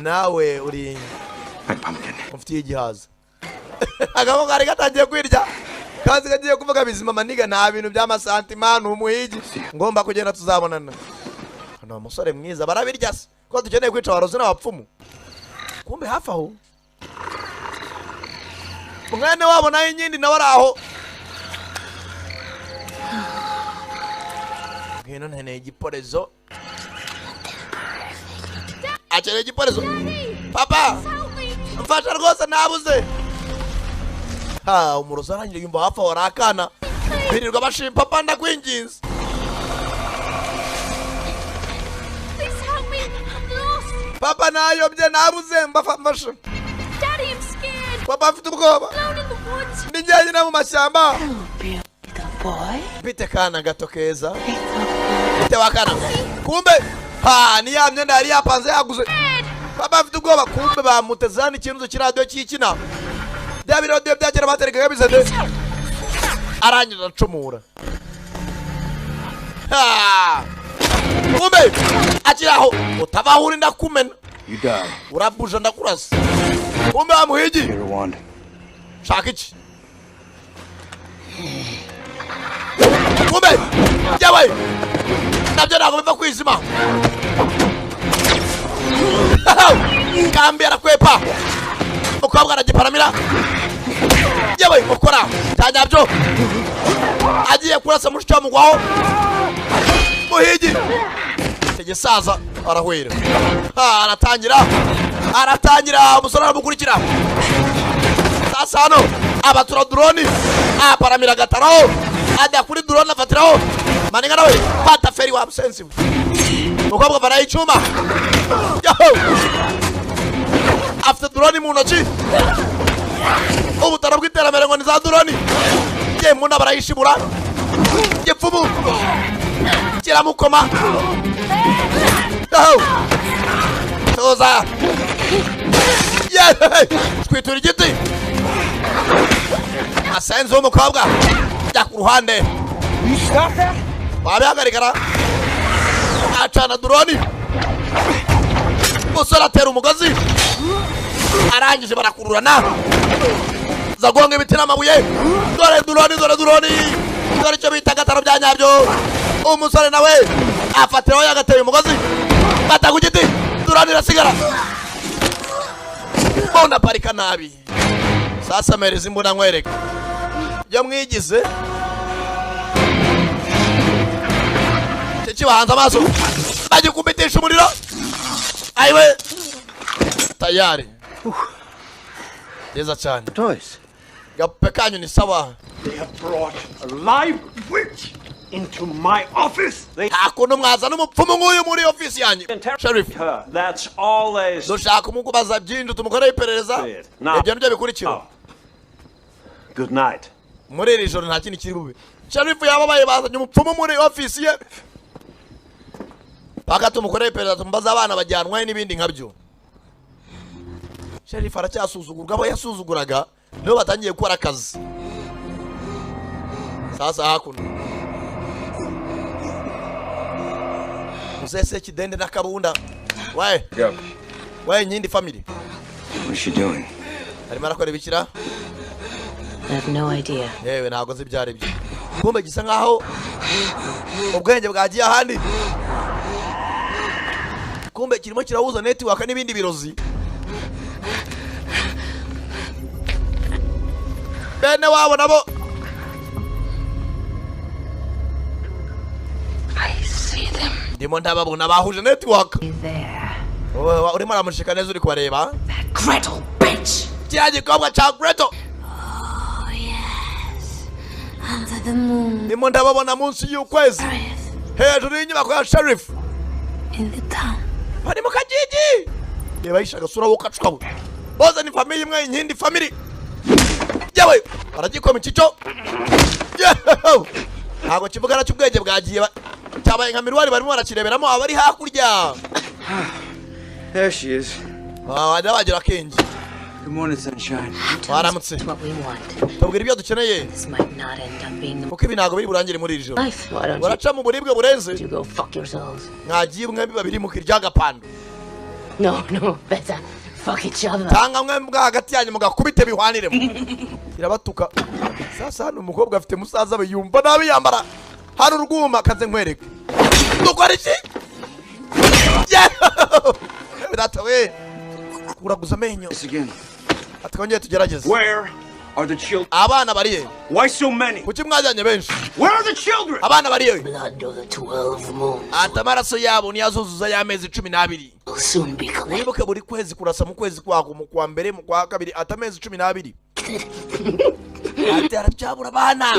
D: Nawe uri ufite igihaza. Agabo kari gatangiye kwirya. Kazi gagiye kuvuga bizima maniga nta bintu by'amasantima n'umuhigi. Ngomba kugenda tuzabonana. Hano umusore mwiza barabirya se. Ko dukeneye kwica abarozi n'abapfumu. Kumbe hafi aho. Umwana wabo nayo inyindi nawe araho. Ngino nene igiporezo. Achere igiporezo. Papa! Mfasha rwose nabuze. Umurozi arangije yumva hafi aho arakana. Birirwa bashima papa ndakwinginze. Papa nayobye nabuze mfasha.
Q: Daddy, I'm scared.
D: Papa afite ubwoba.
Q: Alone in the woods.
D: Ndi njyenyine mu mashyamba.
I: The boy?
D: Bite kana gato keza. Bite wakana. Kumbe ni ya myenda yari yapanze yaguze. Papa afite ubwoba kumbe bamutezana ikintu cy'iradiyo cy'ikina. Bya birodiyo byagera baterekaga bizade. Arangije acumura. Kumbe akiraho utabahura ndakumena.
L: You die.
D: Urabuja ndakurasa. Kumbe amuhigi. Shaka iki? Kumbe jawe. nabyo ntabwo biva kwizima. Kambi arakwepa umukobwa aragiparamira yewe mukora cyanyabyo agiye kurasa mushya mugwaho muhigi igisaza arahwera aratangira umusore aramukurikira sasa hano abatura drone aparamira gataraho ajya kuri drone afatiraho maninga nawe fata feri wa sensitive umukobwa barayicuma yo after drone mu ntoki ubutara bw'iterambere ngo ni za drone ye muna barayishibura gipfumu kiramukoma toza twitura igiti asenze w'umukobwa jya ku ruhande wabihagarikara acana drone umusore atera umugozi arangije barakururana zagonga ibiti n'amabuye dore drone dore icyo bita agataro bya nyabyo umusore nawe afatiraho yagateye umugozi bata ku giti drone irasigara mbona parika nabi sasa mereza imbunda nkwereka iyo mwigize kibahanze amaso bagikubitisha umuriro ayiwe tayari neza cyane gape kanyu ni sawa.
H: They have brought a live witch into my office.
D: Hakuno mwaza n'umupfumu nk'uyu muri office yanyu Sheriff.
H: That's all they
D: dushaka umukubaza byinshi tumukoreye iperereza ibyo nibyo bikurikira.
H: Good night.
D: Muri iri joro nta kintu kiri bube. Sheriff yababaye bazanye umupfumu muri office ye paka tumukoreye iperereza tumbaza abana bajyanwaye n'ibindi nkabyo. Sheriff aracyasuzugurwa abo yasuzuguraga nibo batangiye gukora akazi. Sasa hakuno Uzese kidende na kabunda. Why nyindi family?
J: What's she doing?
D: Arimo arakora bikira?
E: I have no idea.
D: Yewe ntago nzi byari byo. Kumbe gisa nkaho ubwenge bwagiye ahandi. Kumbe kirimo kirahuza network n'ibindi birozi. Bene wabo nabo
E: I see them.
D: ndimo ndababona bahuje network. Urimo aramushika neza uri kubareba.
E: Gretel bitch.
D: Kiyaje kobwa cha Gretel.
I: Oh yes. Under the moon.
D: Ndimo ndababona munsi y'ukwezi. Hejuru y'inyubako ya Sheriff.
I: In the town.
D: Bari mu kajiji. Reba yishaga sura wokacukabu. Boza ni family imwe inkindi family. Yewe aragikoma ikico. Ntago kivugana cy'ubwenge bwagiye cyabaye nka mirwari barimo barakireberamo abari hakurya.
J: There she is.
D: Wajya wagira kenji.
J: Good morning, sunshine.
D: Waramutse.
E: What we want.
D: Tubwira ibyo dukeneye.
E: This might not end up being the
D: Kuko ibinago biri burangire muri iri joro.
E: life. Why don't
D: Baraca mu buribwe burenze.
E: you go fuck yourselves?
D: Mwagiye mwe babiri mu kirya gapando.
E: No, better fuck each other.
D: Tanga mwe mbwa hagati yanyu mugakubite bihwaniremo. Irabatuka. Sasa hano umukobwa afite musaza we yumva nabi yambara. Hari urwuma kaze nkwereke. Dukora iki? Datawe. Uraguza amenyo. Atkongeye tugerageze.
H: Where are the children?
D: Abana bariye.
H: Why so many?
D: Kuki mwajyanye benshi?
H: Where are the children?
D: Abana bariye.
E: Blood of the 12 moons.
D: Atamaraso yabo niyazuzuza y'amezi 12.
E: Will soon be collected.
D: Wibuke buri kwezi kurasa mu kwezi kwako mu kwa mbere mu kwa kabiri atamezi 12. Ati aracyabura abana.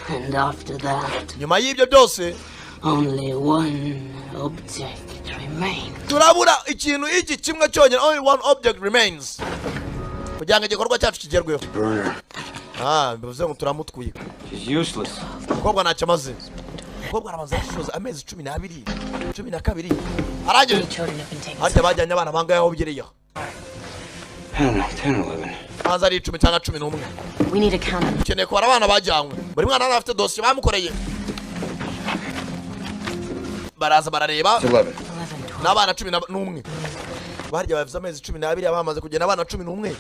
E: And after that,
D: nyuma y'ibyo byose
E: only one object remains.
D: turabura ikintu iki kimwe cyonyine, only one object remains, kugira ngo igikorwa cyacu kigerweho. Bivuze ngo turamutwika.
J: She's useless.
D: Umukobwa ntacyo amaze. Umukobwa aramaze gushoza amezi 12 12 arangije harya bajyanye abana bangahe aho bigereye.
J: 10 or 11.
D: Hanze ari 10 cyangwa 11.
E: We need a count.
D: Ukeneye kubara abana bajyanywe. Buri mwana afite dosiye bamukoreye. Baraza barareba.
J: 11.
D: N'abana 11. barya bavuze amezi 12 abamaze kugenda abana 11.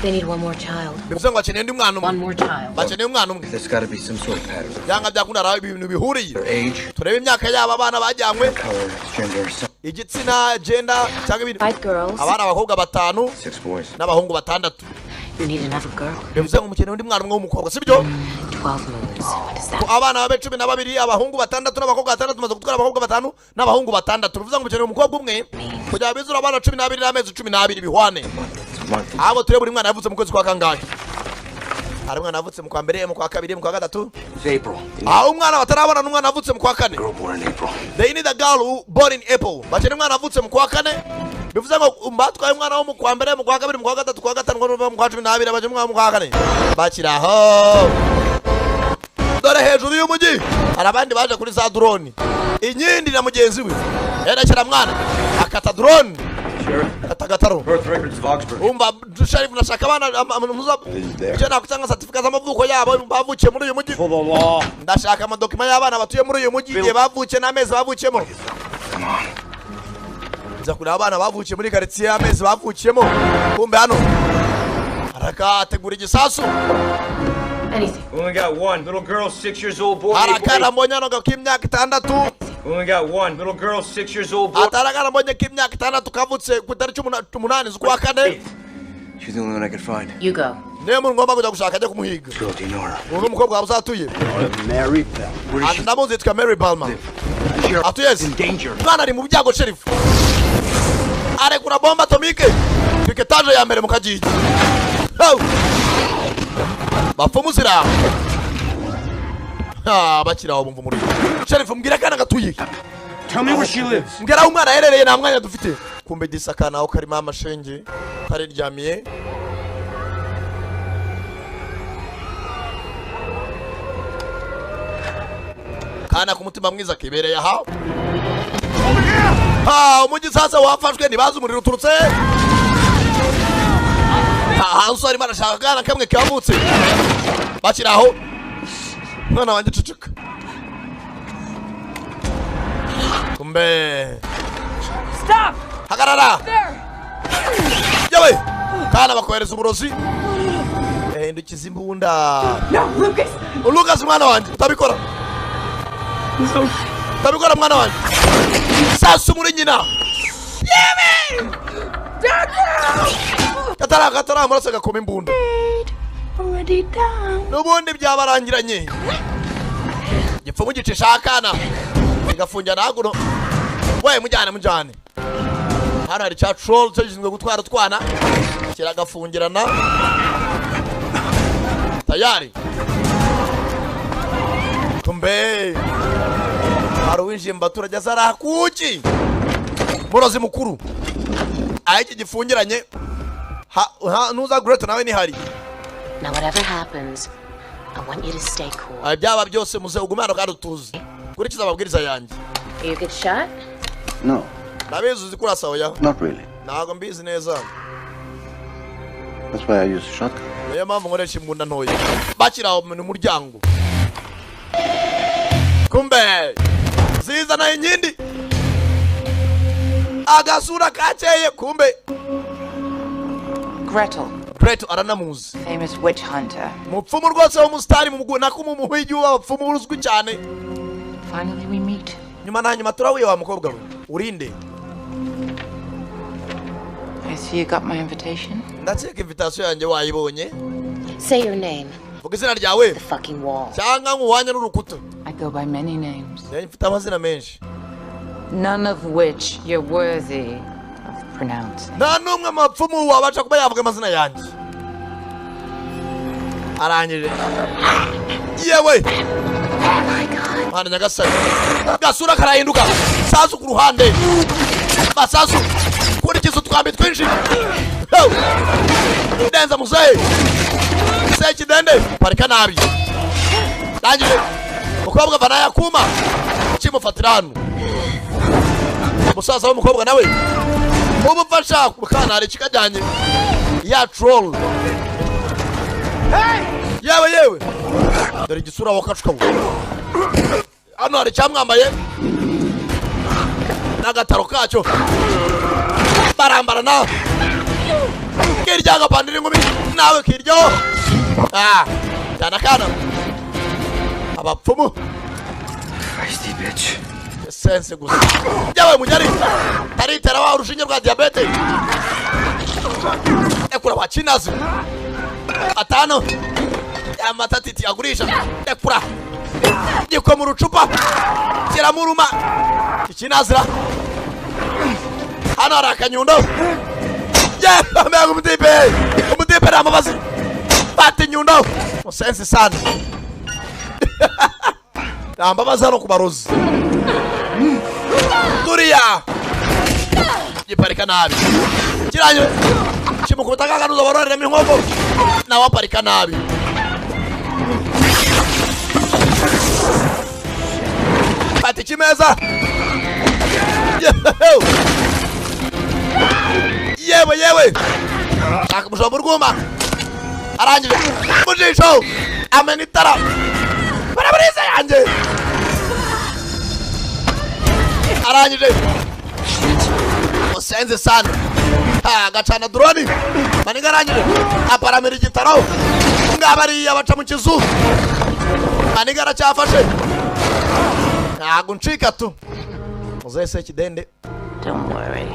E: They need one more child.
D: Bivuze ngo bakeneye undi mwana umwe.
E: One more child.
D: Bakeneye umwana umwe.
K: There's got to be some sort of pattern.
D: Yanga byakunda raho ibintu bihuriye.
K: Age.
D: Turebe imyaka yaba abana bajyanywe.
K: Color, gender.
D: Igitsina, gender, cyangwa ibintu.
E: 5 girls.
D: Abana abakobwa 5.
K: 6 boys.
D: N'abahungu 6.
E: You need another girl.
D: Bivuze ngo mukeneye undi mwana umwe w'umukobwa, sibyo?
E: 12 moons. What is that?
D: Abana babe 12, abahungu 6 n'abakobwa 6, tumaze gutwara abakobwa 5 n'abahungu 6. Bivuze ngo mukeneye umukobwa umwe kugira bizura abana 12 n'amezi 12 bihwane. Abo turebe buri mwana yavutse mu kwezi kwa kangahe? Hari umwana yavutse mu kwa mbere, mu kwa kabiri, mu kwa gatatu.
K: April.
D: Umwana batarabona n'umwana yavutse mu kwa kane. They need a girl who born in April. Bakeneye umwana yavutse mu kwa kane. Bivuze ngo mbatwaye umwana wo mu kwa mbere, mu kwa kabiri, mu kwa gatatu, kwa gatanu, mu kwa 12 baje mu kwa kane. Bakiraho. Dore hejuru y'umujyi hari abandi baje kuri za drone. Inyindi na mugenzi we yerekera mwana akata drone atagataro.
K: Birth records of Augsburg.
D: Sheriff nashaka abana muza icyo nakutanga certificate z'amavuko yabo bavukiye muri uyu mujyi. Ndashaka amadokima y'abana batuye muri uyu mujyi igihe bavukiye n'amezi bavukiyemo. Kuri abana bavukiye muri quartier amezi bavukiyemo. Kumbe hano arakategura igisasu.
E: Anything.
N: We only got one little girl, 6 years old boy.
D: Arakana mbonyano k'imyaka 6.
N: We only got one little girl, 6 years old boy.
D: Ataragana mbonye k'imyaka 6 kavutse ku tariki 8 z'ukwa kane.
K: She's the only one I could find.
E: You go.
D: Niyo muntu ngomba kujya gushaka ajya kumuhiga. Uno mukobwa uzatuye.
K: Mary Bell.
D: Ndamuzi yitwa Mary Balmer. Atuyeze. Mwana ari mu byago Sheriff. Arekura bomba atomike. Kwiketaje ya mbere mu kagigi. Bapfumuzira. Bakiraho bumva muri. Sheriff mbwira kana gatuye.
N: Tell me where she lives.
D: Mbwira umwana aherereye nta mwanya dufite. Kumbe disakana aho karimo amashenge. Kariryamiye. Kana ku mutima mwiza kibereye aha. Umujyi sasa wafashwe ntibazi umuriro uturutse. Usari marashaka kana kamwe kavutse. Bakiraho. Mwana wanjye cucuka. Kumbe.
Q: Stop!
D: Hagarara. Yawe. Kana bakohereza uburozi. Ndukiza imbunda.
Q: No, Lucas.
D: Lucas mwana wanjye utabikora. Utabikora mwana wanjye. Sasa muri nyina. Yewe. Katara amaraso gakoma imbunda.
Q: Already down.
D: Nubundi byabarangiranye. Gipfumu gicisha akana. Igafungira naguno. We mujyane. Hano hari cha troll cyishinzwe gutwara twana. Kiragafungirana. Tayari. Kumbe. Haruwinjiye mbaturage azara kuki. Murozi mukuru. Ayiki gifungiranye. Nuza great nawe ni hari.
E: Now whatever happens, I want you to stay cool.
D: Byaba byose muze ugumana kandi utuze. Kurikiza ababwiriza yanjye.
E: You get shot?
K: No.
D: Nabizi zikurasa oya.
K: Not really.
D: Nago mbizi neza.
K: That's why I use a shotgun.
D: Niyo mpamvu nkoresha imbunda ntoya. Bakiraho mu muryango. Kumbe. Ziza na inyindi. Agasura kaceye kumbe.
M: Gretel,
D: aranamuzi.
M: Famous witch hunter.
D: Mupfumu rwose wo mustari mu muguna ko mu muhigi w'abapfumu uruzwi cyane.
M: Finally we meet.
D: Nyuma na nyuma turahuye wa mukobwa we. Urinde.
M: I see you got my invitation.
D: Ndakeka invitation yanjye wayibonye.
E: Say your name.
D: Vuga izina ryawe.
E: The fucking wall.
D: Cyangwa nkuwanya n'urukuta.
M: I go by many names.
D: Mfite amazina menshi.
M: None of which you're worthy of pronouncing.
D: Nta numwe mapfumu wabaca kuba yavuga amazina yanjye. Arangije. Yewe.
E: Oh my God.
D: Mwana nyagasani. Gasura karahinduka. Sasu ku ruhande. Basasu. Kurikiza utwambi twinshi. Denza muzehe. Seki dende. Parika nabi. Ndangije. Mukobwa vana yakuma. Kimufatirano. Musaza w'umukobwa nawe. Mubufasha kumukana hari kikajyanye. Ya troll. Yewe. Dore igisura wakacuka. Hano hari cyamwambaye. Nagataro kacyo. barambarana kirya gapandira ingumi nawe kiryo cyana kana abapfumu
J: Feisty bitch.
D: sense gusa yawe munyari taritera wa urushinge rwa diabete ekura wachinazi atano ya matatiti agurisha ekura giko mu rucupa kiramuruma ikinazira hano arakanyundo amega umutipe ramabazi bati nyundo musense sana rambabazi hano kubarozi kuriya giparika nabi kiranye kimukubita kaganuza baroreremo inkoko nawe aparika nabi bati kimeza yewe shaka mushobo rwuma arangije mujisho amena itara baraburiza yanjye arangije musenze sana gacana drone maniga arangije aparamira igitaro ngabariya baca mu kizu maniga aracyafashe ntago ncika tu muzese kidende.
M: Don't worry.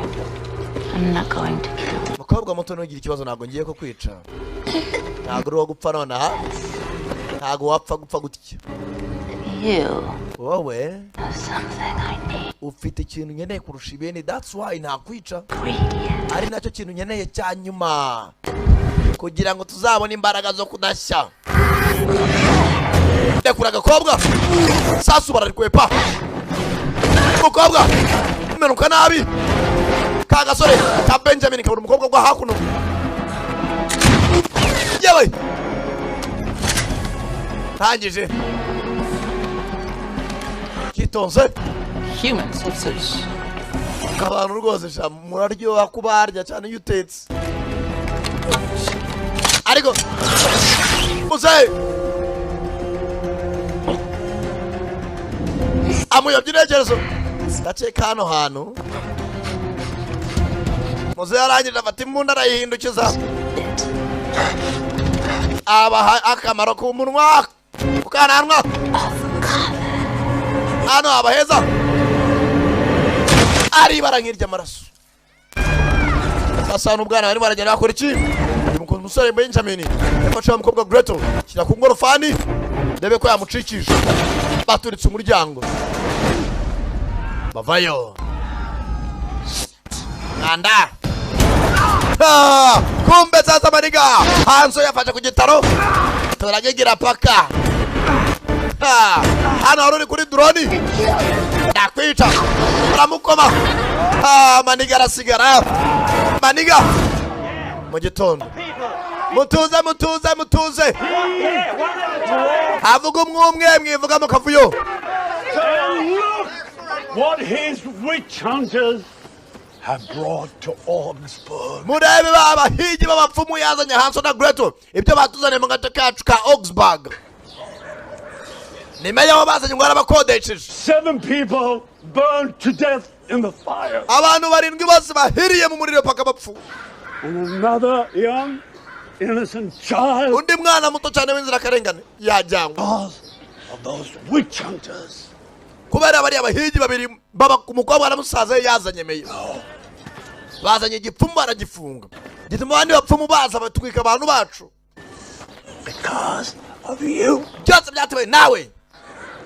M: I'm not going to kill you.
D: Mukobwa muto nugira ikibazo nago ngiye ko kwica. Ntago uri wo gupfa nona. Ntago wapfa gupfa gutya.
M: You.
D: Wowe.
M: Something I need.
D: Ufite ikintu nkeneye kurusha ibindi, that's why ntakwica. Ari nacyo kintu nkeneye cyanyuma. Kugira ngo tuzabone imbaraga zo kudashya. Ndekura agakobwa. Sasu bararikwepa. Mukobwa. Menuka nabi. Kagasore ka Benjamin kabura umukobwa gwa hakuno. Yewe. Tangije. Kitonze.
M: Human sausage.
D: Kabanu rwose sha muraryo akubarya cyane yutetse. Ariko. Muze. Amuyobye negerezo. Gace kano hano. Muze yarangije afata imbunda arayihindukiza. Aba akamaro ku munwa. Ukananwa. Hano abaheza. Ari barangirya amaraso. Sasa n'ubwana bari baragenda bakora iki? Umukozi musore Benjamin yafashe umukobwa Gretel kira ku ngorofani ndebe ko yamucikije. Baturitse umuryango. Bavayo. Anda. Kumbe sasa maniga Hanso yafashe ku gitaro. Turagigira paka. Hano haruri kuri drone. Ndakwica. Uramukoma. Maniga arasigara. Maniga. Mu gitondo. Mutuze. Avuga umwe mwivuga mu kavuyo.
H: What his witch hunters have brought to Augsburg.
D: Murebe baba hiji b'abapfumu yazanye Hanso na Gretel. Ibyo batuzane mu gace kacu ka Augsburg. Nimeya wabazanye ngo arabakodesheje.
H: 7 people burned to death in the fire.
D: Abantu barindwi bose bahiriye mu muriro paka bapfu.
H: And another young innocent child.
D: Undi mwana muto cyane w'inzira karengane yajyangwa.
H: Of those witch hunters.
D: Kubera bari abahigi babiri baba kumukobwa n'umusaza yazanye meya. Bazanye igipfumu baragifunga. Gituma abandi bapfumu baza batwika abantu bacu.
H: Because of you.
D: Cyose byatubaye nawe.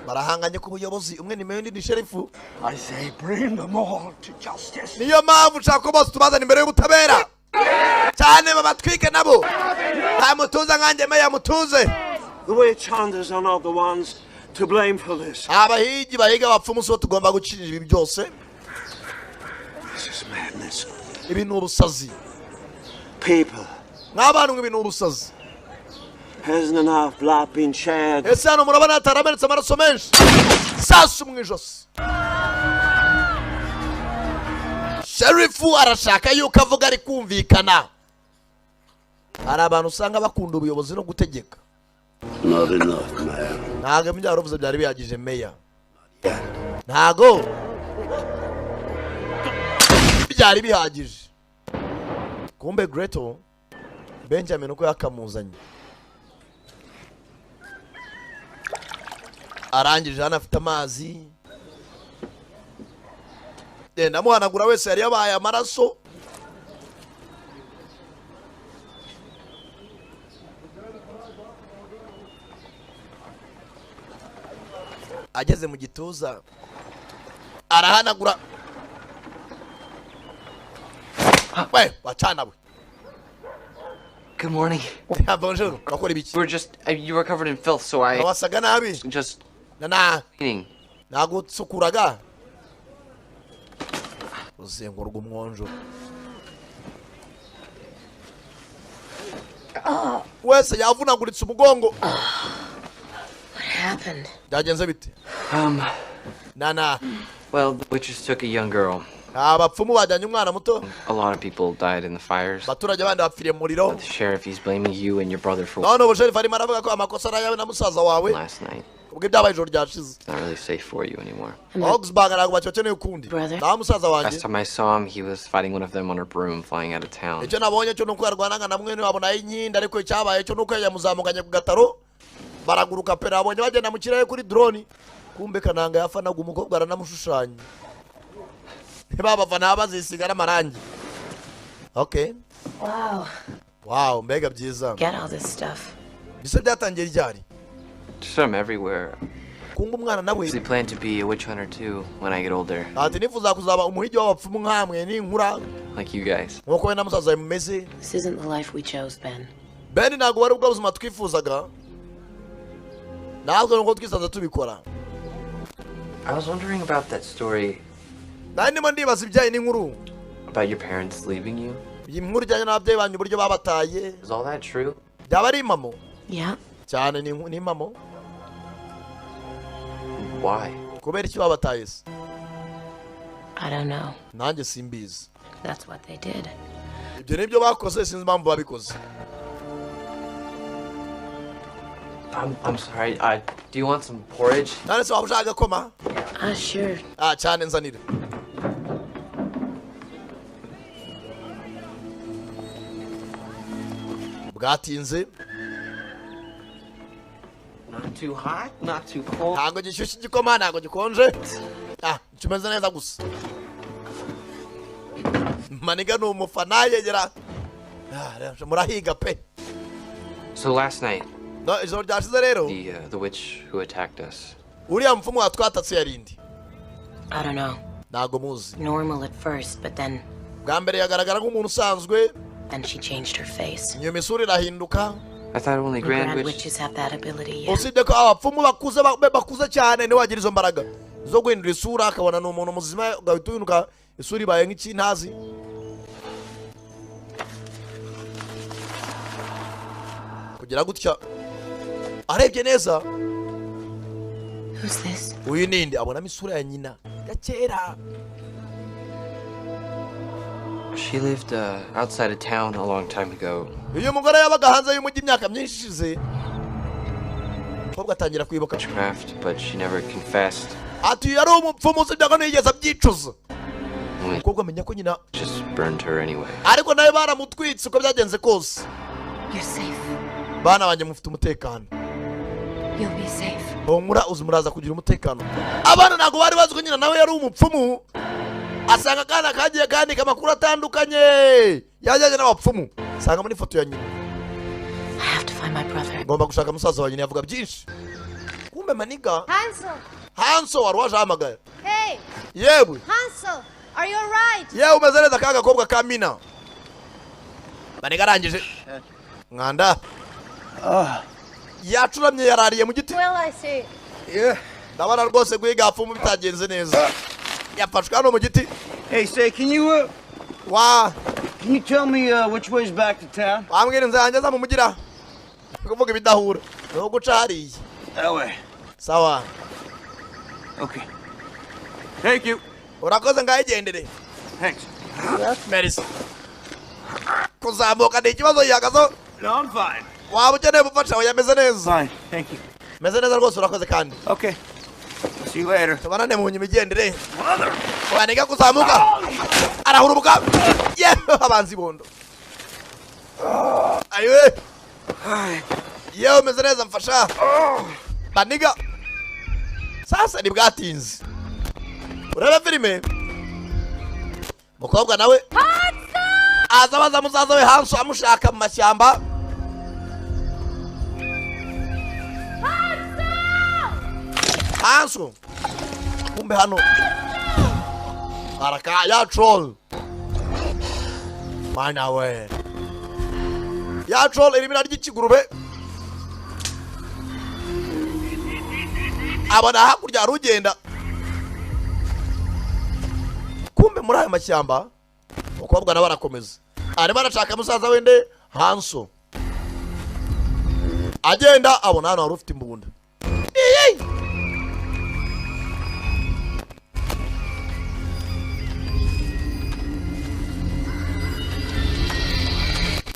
D: Barahanganye ku buyobozi umwe ni meya undi ni sherifu.
H: I say bring them all to justice.
D: Niyo mpamvu nshaka bose tubazana imbere y'ubutabera. Cyane babatwike nabo. Mutuze nkanjye meya mutuze.
H: The witch hunters are not the ones to blame for this.
D: Abahigi bahiga bapfumu so tugomba gucinira ibi byose.
H: This is madness.
D: Ibi ni ubusazi.
H: People.
D: N'abantu ibi ni ubusazi.
H: Hasn't enough blood been shed?
D: Ese hano murabona hataramenetse amaraso menshi. Sasu mu ijosi. Sherifu arashaka yuko avuga ari kumvikana. Hari abantu usanga bakunda ubuyobozi no gutegeka.
H: Not enough, man.
D: Ntago ibyaruvuze byari bihagije meya. Ntago byari bihagije. kumbe Gretel Benjamin uko yakamuzanye arangije hano afite amazi ndamuhanagura wese yari yabaye amaraso ageze mu gituza arahanagura we wacana we.
O: Good morning.
D: Bonjour.
O: We're just you were covered in filth, so I
D: wasaga nabi
O: just
D: cleaning. Nagutsukuraga uzengurwa umwonjo wese yavunaguritse umugongo.
E: What happened?
D: Byagenze bite? Nana.
O: Well, the witches took a young girl.
D: Abapfumu bajyanye umwana muto.
O: A lot of people died in the fires.
D: Baturage bandi bapfiriye mu muriro.
O: The sheriff, he's blaming you and your brother for
D: No, sheriff arimo aravuga ko amakosa ari ayawe na musaza wawe.
O: Last night.
D: Ubwo byabaye ijoro ryashize.
O: It's not really safe for you anymore.
D: Augsburg arago bacyocene ukundi. Na musaza wanjye.
O: Last time I saw him, he was fighting one of them on a broom flying out of town.
D: Icyo nabonye cyo nuko yarwanaga na mwene wabo nayo inyinda ariko icyabaye cyo nuko yamuzamuganye ku gataro. Baraguruka pera abonye bagenda mu kirere kuri drone. Kumbe kananga yafanaga umukobwa aranamushushanya. Baba bazisigara amarangi. Okay. Wow, mbega byiza.
E: Get all this stuff.
D: Bise byatangiye ryari?
O: Some everywhere.
D: Kunga umwana nawe.
O: I plan to be a witch hunter too when I get older.
D: Ati nifuza kuzaba umuhigi w'abapfumu nkamwe n'inkura.
O: Like you guys.
D: Nkuko we na musaza mumeze.
E: This isn't the life we chose, Ben.
D: Ben ntabwo wari ubwo buzima twifuzaga. Ntabwo ngo twisanze tubikora.
O: I was wondering about that story.
D: Ndimo ndibaza ibyaye n'inkuru.
O: About your parents leaving you?
D: Iyi nkuru ijyanye n'ababyeyi banyu uburyo babataye.
O: Is all that true?
D: Byaba ari impamo?
E: Yeah.
D: Cyane ni impamo.
O: Why?
D: Kubera iki babataye se?
E: I don't know.
D: Nanjye simbizi.
E: That's what they did.
D: Ibyo nibyo bakoze sinzi impamvu babikoze.
O: I'm sorry. Do you want some porridge?
D: Nane se waba ushaka koma?
E: Sure.
D: Cyane nzanire. Bwatinze.
O: Not too hot, not too cold.
D: Ntabwo gishyushye igikoma, ntabwo gikonje. Kimeze neza gusa. Maniga ni umufana yegera. Murahiga pe.
O: So last night.
D: No, ijoro ryashize rero.
O: The witch who attacked us.
D: Uriya mfumu watwatatse yarindi.
E: I don't know.
D: Ntabwo muzi.
E: Normal at first, but then.
D: Bwa mbere yagaragara nk'umuntu usanzwe.
E: Then she changed her face.
D: Nyuma isura irahinduka.
O: I thought only grand
E: witches have that ability. Yeah.
D: Usibye ko abapfumu bakuze cyane niwe wagira izo mbaraga zo guhindura isura akabona ni umuntu muzima ugahita uhinduka isura ibaye nk'ikintazi. Kugira gutya arebye neza.
E: Who's this?
D: Uyu ninde abonamo isura ya nyina ya kera.
O: She lived outside of town a long time ago.
D: Uyu mugore yabaga hanze y'umujyi imyaka myinshi ishize. Kobwa atangira kwibuka.
O: But she never confessed.
D: Ati yari umupfumu usibye ko ntiyigeze abyicuza. Kobwa amenya ko nyina
O: just burned her anyway.
D: Ariko nawe baramutwitse uko byagenze kose.
E: You're safe.
D: Bana banjye mufite umutekano.
E: You'll be safe.
D: Muraza kugira umutekano. Abana ntabwo bari bazi ko nyina nawe yari umupfumu. Asanga kana kagiye kandi kamakuru atandukanye. Yajyanye n'abapfumu. Sanga muri foto ya nyina.
E: I have to find my brother.
D: Ngomba gushaka musaza wa nyina yavuga byinshi. Kumbe maniga.
I: Hansel
D: wari waje ahamagara.
I: Hey.
D: Yewe.
I: Hansel, are you alright?
D: Yewe umeze neza kaga kobwa ka Mina. Maniga arangije. Mwanda. Yacuramye yarariye mu giti.
I: Well, I see.
D: Yeah. Ndabona rwose guhiga apfumu bitagenze neza. Yafashwe hano mu giti.
R: Hey, say, can you tell me which way's back to town?
D: Ambwira inzira yanjye za mu mugira. Kuvuga ibidahura. No guca hariya.
R: That way.
D: Sawa.
R: Okay. Thank you.
D: Urakoze ngayigendere.
R: Thanks.
D: Merci. Kuzamuka ni ikibazo yagazo.
R: No, I'm fine.
D: Waba ukeneye ubufasha yameze neza.
R: Fine, thank you.
D: Meze neza rwose urakoze kandi.
R: Okay. See you later.
D: Tubanane mu nyuma igendere. Waniga kuzamuka. Arahurubuka. Yeah, abanzi bondo. Ayiwe. Yewe meze neza mfasha. Baniga. Sasa ni bwatinze. Ureba filime? Mukobwa nawe. Aza baza musaza we Hanso amushaka mu mashyamba. Hanso. Kumbe hano. Araka ya troll. Mana we. Ya troll elimina ry'ikigurube. Abona hakurya rugenda. Kumbe muri aya mashyamba ukobwa na barakomeza. Arimo arashaka musaza wende Hanso. Agenda abona hano harufite imbunda.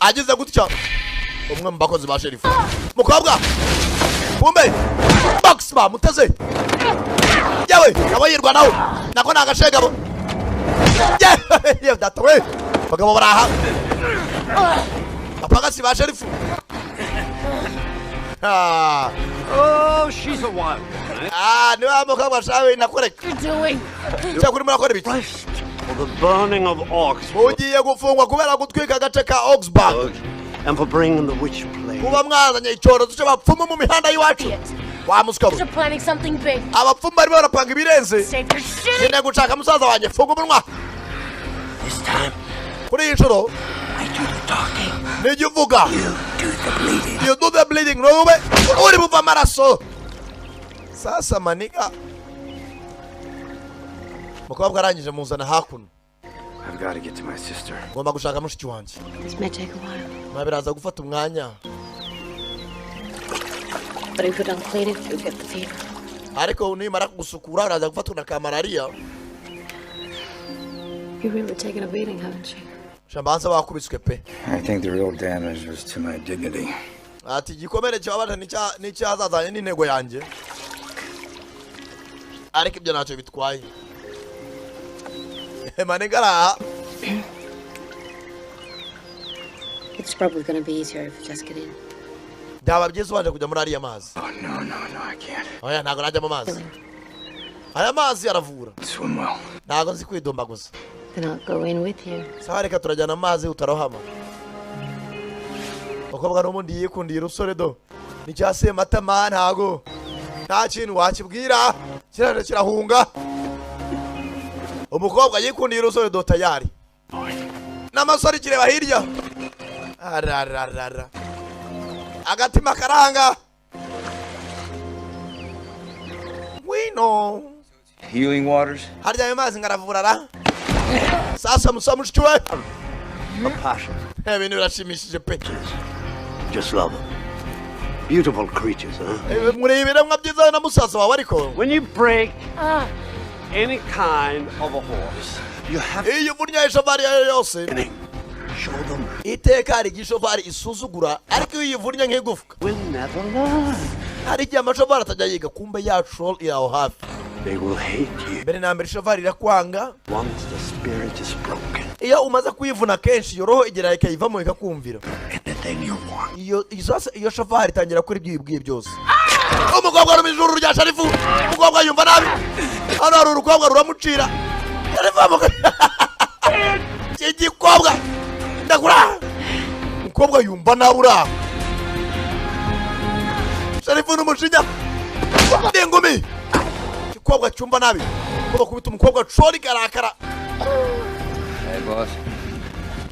D: Ageze gutya umwe mu bakozi ba sherifu. Mukobwa kumbe box ba muteze yewe abayirwa nawe nako nagashegabo yewe datwe bagabo baraha apagasi ba sherifu.
H: Oh, she's a wild one.
D: Niba mukobwa shawe nakoreka cyakuri murakora biki
H: For the burning of Ox.
D: Mugiye gufungwa kubera gutwika agace ka Oxburg.
H: And for bringing the witch plague.
D: Kuba mwazanye icyorezo cy'abapfumu mu mihanda y'iwacu. Wa muskabo.
Q: They're planning something big.
D: Abapfumu bari barapanga ibirenze.
Q: Save your shit.
D: Nene gushaka musaza wanjye funga umunwa.
H: This time.
D: Kuri iyi nshuro.
H: I do the talking.
D: Nijye uvuga.
H: You do the bleeding.
D: You do the bleeding. Nube. Uri buva amaraso. Sasa maniga. Mukobwa arangije muzana hakuno.
F: I've got to get to my sister.
D: Ngomba gushaka mushiki wanjye.
E: This may take a while.
D: Mabiraza gufata umwanya.
E: But if you don't clean it, you'll get the fever.
D: Ariko nimara gusukura araza gufata na malaria.
E: You've really taken a beating, haven't you?
D: Shambanza bakubiswe pe.
F: I think the real damage was to my dignity.
D: Ati gikomere cyabana n'icyazazanye n'intego yanjye. Ariko ibyo ntacyo bitwaye. Manigara.
E: It's probably going to be easier if you just get in.
D: Daba byiza wanje kujya muri ariya mazi.
F: Oh, no, I can't.
D: Oya ntago najya mu mazi. Aya mazi aravura.
F: Swim well.
D: Ntago nzi kwidomba gusa.
E: Then I'll go in with you.
D: Sawa reka turajyana amazi utarohama. Ukobwa n'umundi yikundiye urusore do. Nicyase matama ntago. Nta kintu wakibwira. Kirane kirahunga. Umukobwa yikundiye urusore do tayari. N'amasore kireba hirya. Arararara. Agatima karanga. We know.
J: Healing waters?
D: Harya ayo mazi ngaravura ra. Sasa musamushiki we.
H: A passion.
D: Ibintu birashimishije pe.
H: Just love them. Beautiful creatures, huh?
D: Murebera mwabyiza na musaza wawe ariko.
H: When you break any kind of a horse, you have
D: iyo burya ishovari yose.
H: Show them.
D: Iteka ari gishovari isuzugura ariko iyo ivurnya nk'igufwa.
H: Will never learn.
D: Hari igihe amashovari atajya yiga kumbe ya troll iraho hafi.
H: They will hate you.
D: Mbere na mbere ishovari irakwanga.
H: Once the spirit is broken.
D: Iyo umaze kuyivuna kenshi iyo roho igera ikayivamo ikakumvira.
H: Anything you want.
D: Iyo shovari itangira kuri ibyo yibwiye byose. Umukobwa ari mu ijuru rya Sharifu. Umukobwa yumva nabi. Hano hari urukobwa ruramucira. Igikobwa. Ndakura. Umukobwa yumva nabi ura. Sharifu n'umushinya. Ndingumi. Igikobwa cyumva nabi. Kuba kubita umukobwa troli karakara.
J: Hey, boss.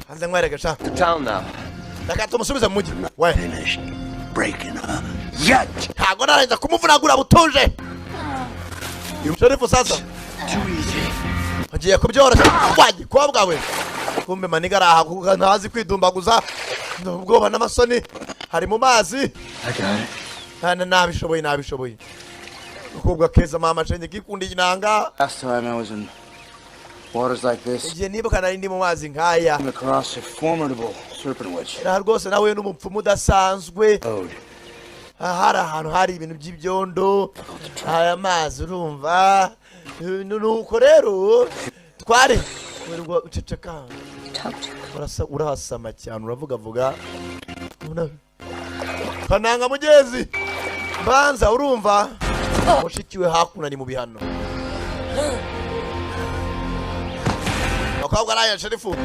D: Hanze ngwereke sha.
J: To town now.
D: Reka tumusubize mu mujyi. We.
H: Finished breaking her yet.
D: Ntago narangiza kumuvunagura butuje. Sharifu sasa.
H: Too easy.
D: Agiye kubyoroshya. Wagikobwa we. Kumbe maniga araha kuko ntazi kwidumbaguza. Ubwoba n'amasoni. Hari mu mazi. Nabishoboye. Ukobwa keza mama cenge gikundiye inanga.
J: Last time I was in waters like this.
D: Igihe nibuka nari ndi mu mazi nkaya.
J: Came across a formidable serpent witch.
D: Na rwose nawe n'umupfumu udasanzwe. Hari ahantu hari ibintu by'ibyondo. Aya mazi urumva. Nuko rero twari uceceka.
E: talk to.
D: Urasama cyane uravuga kananga mugezi banza urumva mushikiwe hakuna ni mu bihano bakabwa nayo sherifu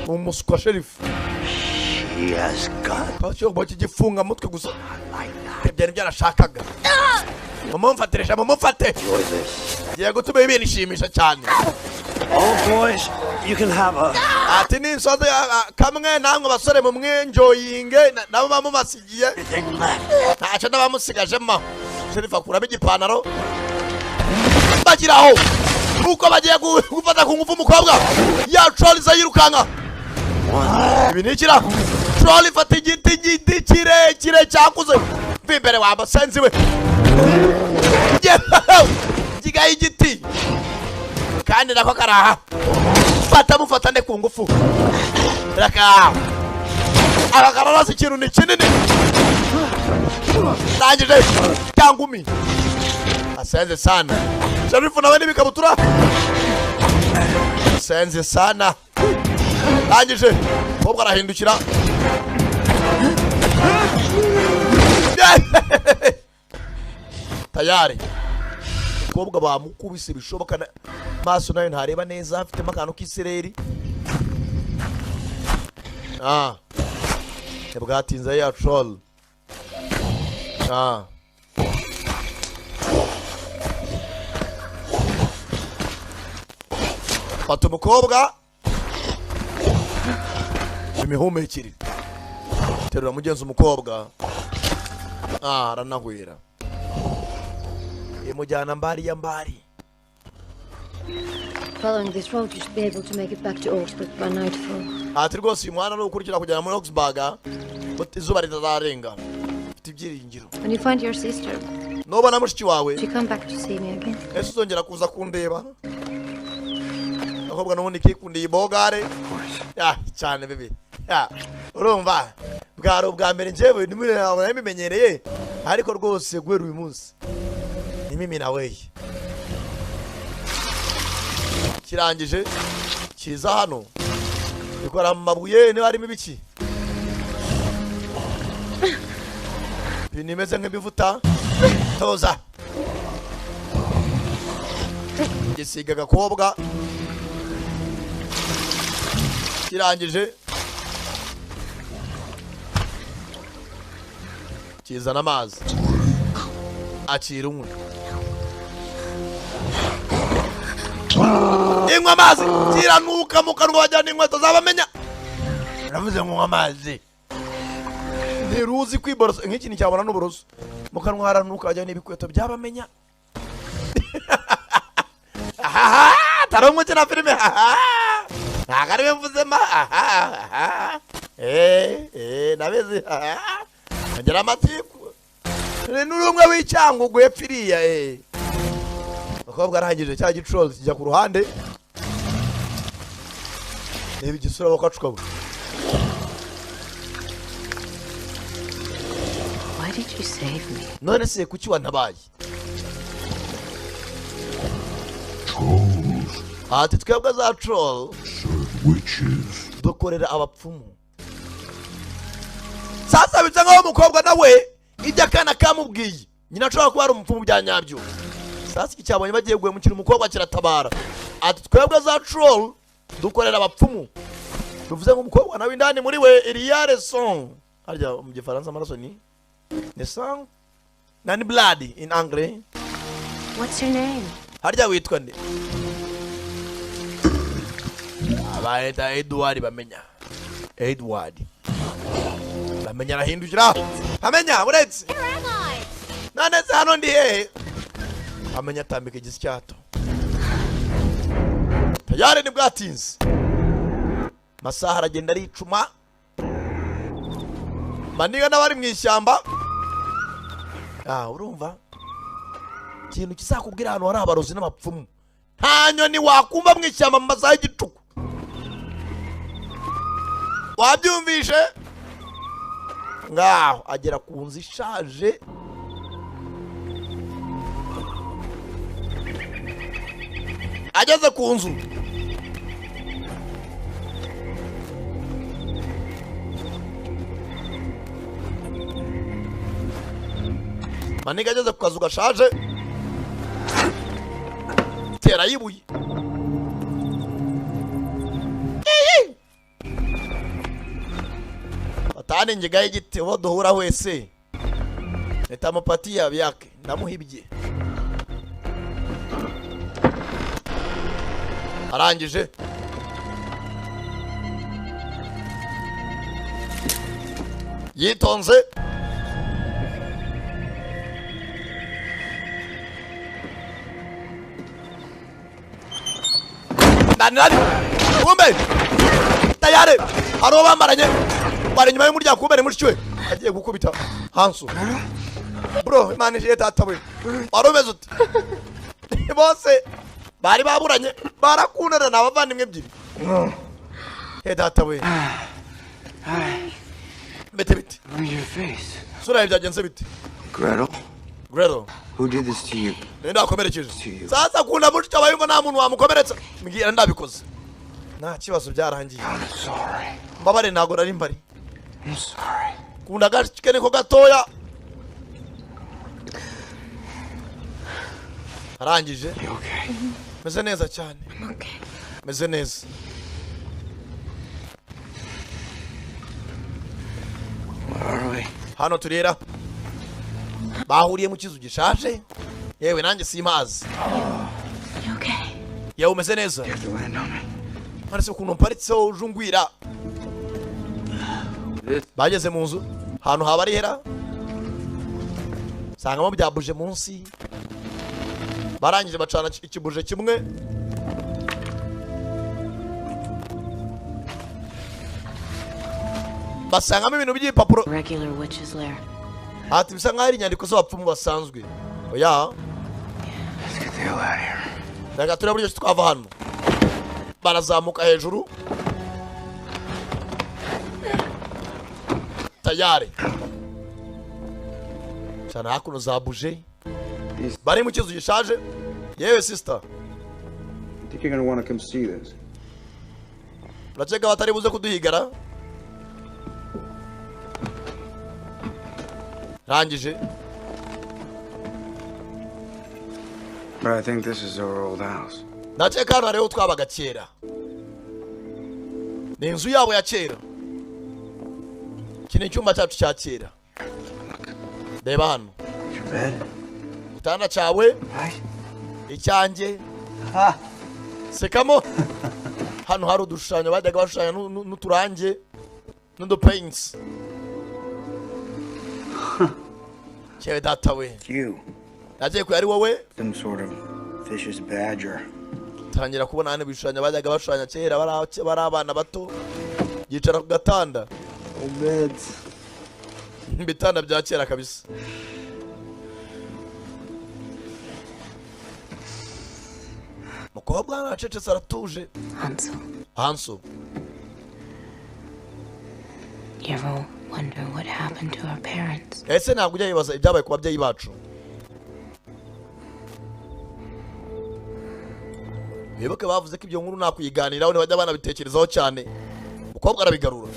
D: umuswa sherifu
H: Yes, God.
D: cyo boki gifunga mutwe gusa byari byarashakaga mumumfatirisha mumufate giye gutuma ibintu ishimisha cyane.
H: All boys, you can have a.
D: Ati ni soze kamwe namwe basore mu mwenjoyinge nabo bamumasigiye ntacyo nabamusigajemo sherifu akuramo igipantaro bagiraho uko bagiye gufata ku ngufu umukobwa ya trolley zayirukanka ibi nikira trolley fata igiti kirekire cyakuze imbere wabasenzi we gigaye igiti kandi nako karaha mufata nde ku ngufu raka arakararasa ikintu ni kinini nangije cyangumi asenze sana sherifu nawe n'ibikabutura asenze sana nangije kobwa arahindukira tayari kobwa bamukubise bishoboka maso nayo ntareba neza afite makano k'isereri bwatinze ya troll fata umukobwa imihumekere terura mugenzi umukobwa aranahwera imujyana mbari.
I: Following this road, you should be able to make it back to Augsburg by nightfall.
D: Ati rwose uyu mwana nukurikira kujyana muri Augsburg izuba ritazarenga. Mfite ibyiringiro.
I: When you find your sister,
D: nobona mushiki wawe,
I: she come back to see me again.
D: Ese uzongera kuza kundeba? Ahubwo nubundi kikundiye ibogare. Cyane bebe. Urumva bwaro ubwa mbere njyewe nimwe nabimenyereye ariko rwose gwera uyu munsi. Mimi nawe. Kirangije kiza hano ikora mabuye ne harimo ibiki binimeze nk'ibivuta toza gisiga gakobwa kirangije kizana amazi akira umwe ingwa amazi kiranuka mu kanwa wajyana inkweto zabamenya navuze ngo amazi ntiruzi kwiborosa nk'iki cyabona n'uburoso mu kanwa haranuka wajyana ibikweto byabamenya tarongo cyana filime ntago ari mvuzema nabeze ngera amatiku n'urumwe w'icyango gwepfiriya bakobwa arangije cya gitroll kijya ku ruhande reba igisura bakacuka.
E: Why did you save me?
D: None se kuki wantabaye? Ati twebwe za troll dukorera abapfumu. Sasa bitanga aho umukobwa nawe ibyo akana kamubwiye nyina ashobora kuba ari umupfumu bya nyabyo. Sasa iki cyabonye bagiye guhemukira umukobwa kiratabara. Ati twebwe za troll dukorera abapfumu. Tuvuze ngo umukobwa nawe indani muri we Iriare song. Harya mu gifaransa amaraso ni song nani blood in anglais.
E: What's your name?
D: Harya witwa nde? Abaita Edward bamenya. Edward. Bamenya arahindukira. Amenya uretse. None se hano ndi hehe? Amenya tambika igisyato. Tayari ni bwatinze. Masaha aragenda ari icuma. Maniga n'abari mu ishyamba. Urumva? Kintu kizakubwira hano hari abarozi n'abapfumu. Nta nyoni wakumva mu ishyamba mu masaha y'igituku. Wabyumvishe? Ngaho agera ku nzu ishaje. Ageze ku nzu Maniga ageze ku kazu gashaje tera yibuye. Atane ngigaye igiti uwo duhura wese nitamupatiya byake ndamuhibye. Arangije yitonze nani kumbe tayari aro bamaranye bari nyuma y'umuryango kumbe muri cyo agiye gukubita Hansu. Bro imana je tatawe aromeze uti bose bari baburanye barakundana n'abavandimwe ebyiri. Tatawe bete bite
J: your face.
D: Sura byagenze bite? Gretel,
J: who did this to you?
D: Nenda akomerekeje. Sasa kuna muti tabayumva nta muntu wamukomeretsa. Mbwira ndabikoze. Nta kibazo byarangiye.
J: Sorry.
D: Mbabare ntago nari mbari.
J: I'm sorry.
D: Kunda gashikene ko gatoya. Arangije.
J: Okay.
D: Meze neza cyane.
I: Okay.
D: Meze neza. Hano turera bahuriye mu kizu gishaje yewe nanjye simazi. Yewe umeze neza marese ukuntu mparitseho ujungwira. Bageze mu nzu hano haba ari hera sangamo byabuje munsi barangije bacana ikibuje kimwe basangamo ibintu by'ipapuro.
E: Regular witch's lair.
D: Ati bisa nk'aho ari inyandiko z'abapfumu basanzwe. Oya. Daga turi buryo twava hano. Barazamuka hejuru. Tayari. Cyane hakuno zabuje. Bari mu kizu gishaje. Yewe sister.
J: I think you're going to want to come see this.
D: Uraceka batari buze kuduhigara. Rangije.
J: But I think this is our old house.
D: Ndaceka hano hariho twabaga kera. Ni inzu yabo ya kera. Kini icyumba cyacu cya kera. Reba hano. Kitanda cyawe. Icyanjye. Sekamo. Hano hari udushushanyo bajyaga bashushanya n'uturange n'udupaints. Chewe data we.
J: You.
D: Nagiye ko yari wowe.
J: Some sort of vicious badger.
D: Tangira kubona hano bishanya bajyaga bashanya kera bari abana bato. Yicara ku gatanda.
J: Beds.
D: Bitanda bya kera kabisa. Mukobwa aracecetse aratuje. Hansu.
E: You ever wonder what happened to our parents?
D: Ese ntabwo ujya yibaza ibyabaye ku babyeyi bacu. Bibuke bavuze ko ibyo nkuru nakuyiganiraho ntibajya banabitekerezaho cyane. Mukobwa arabigarura.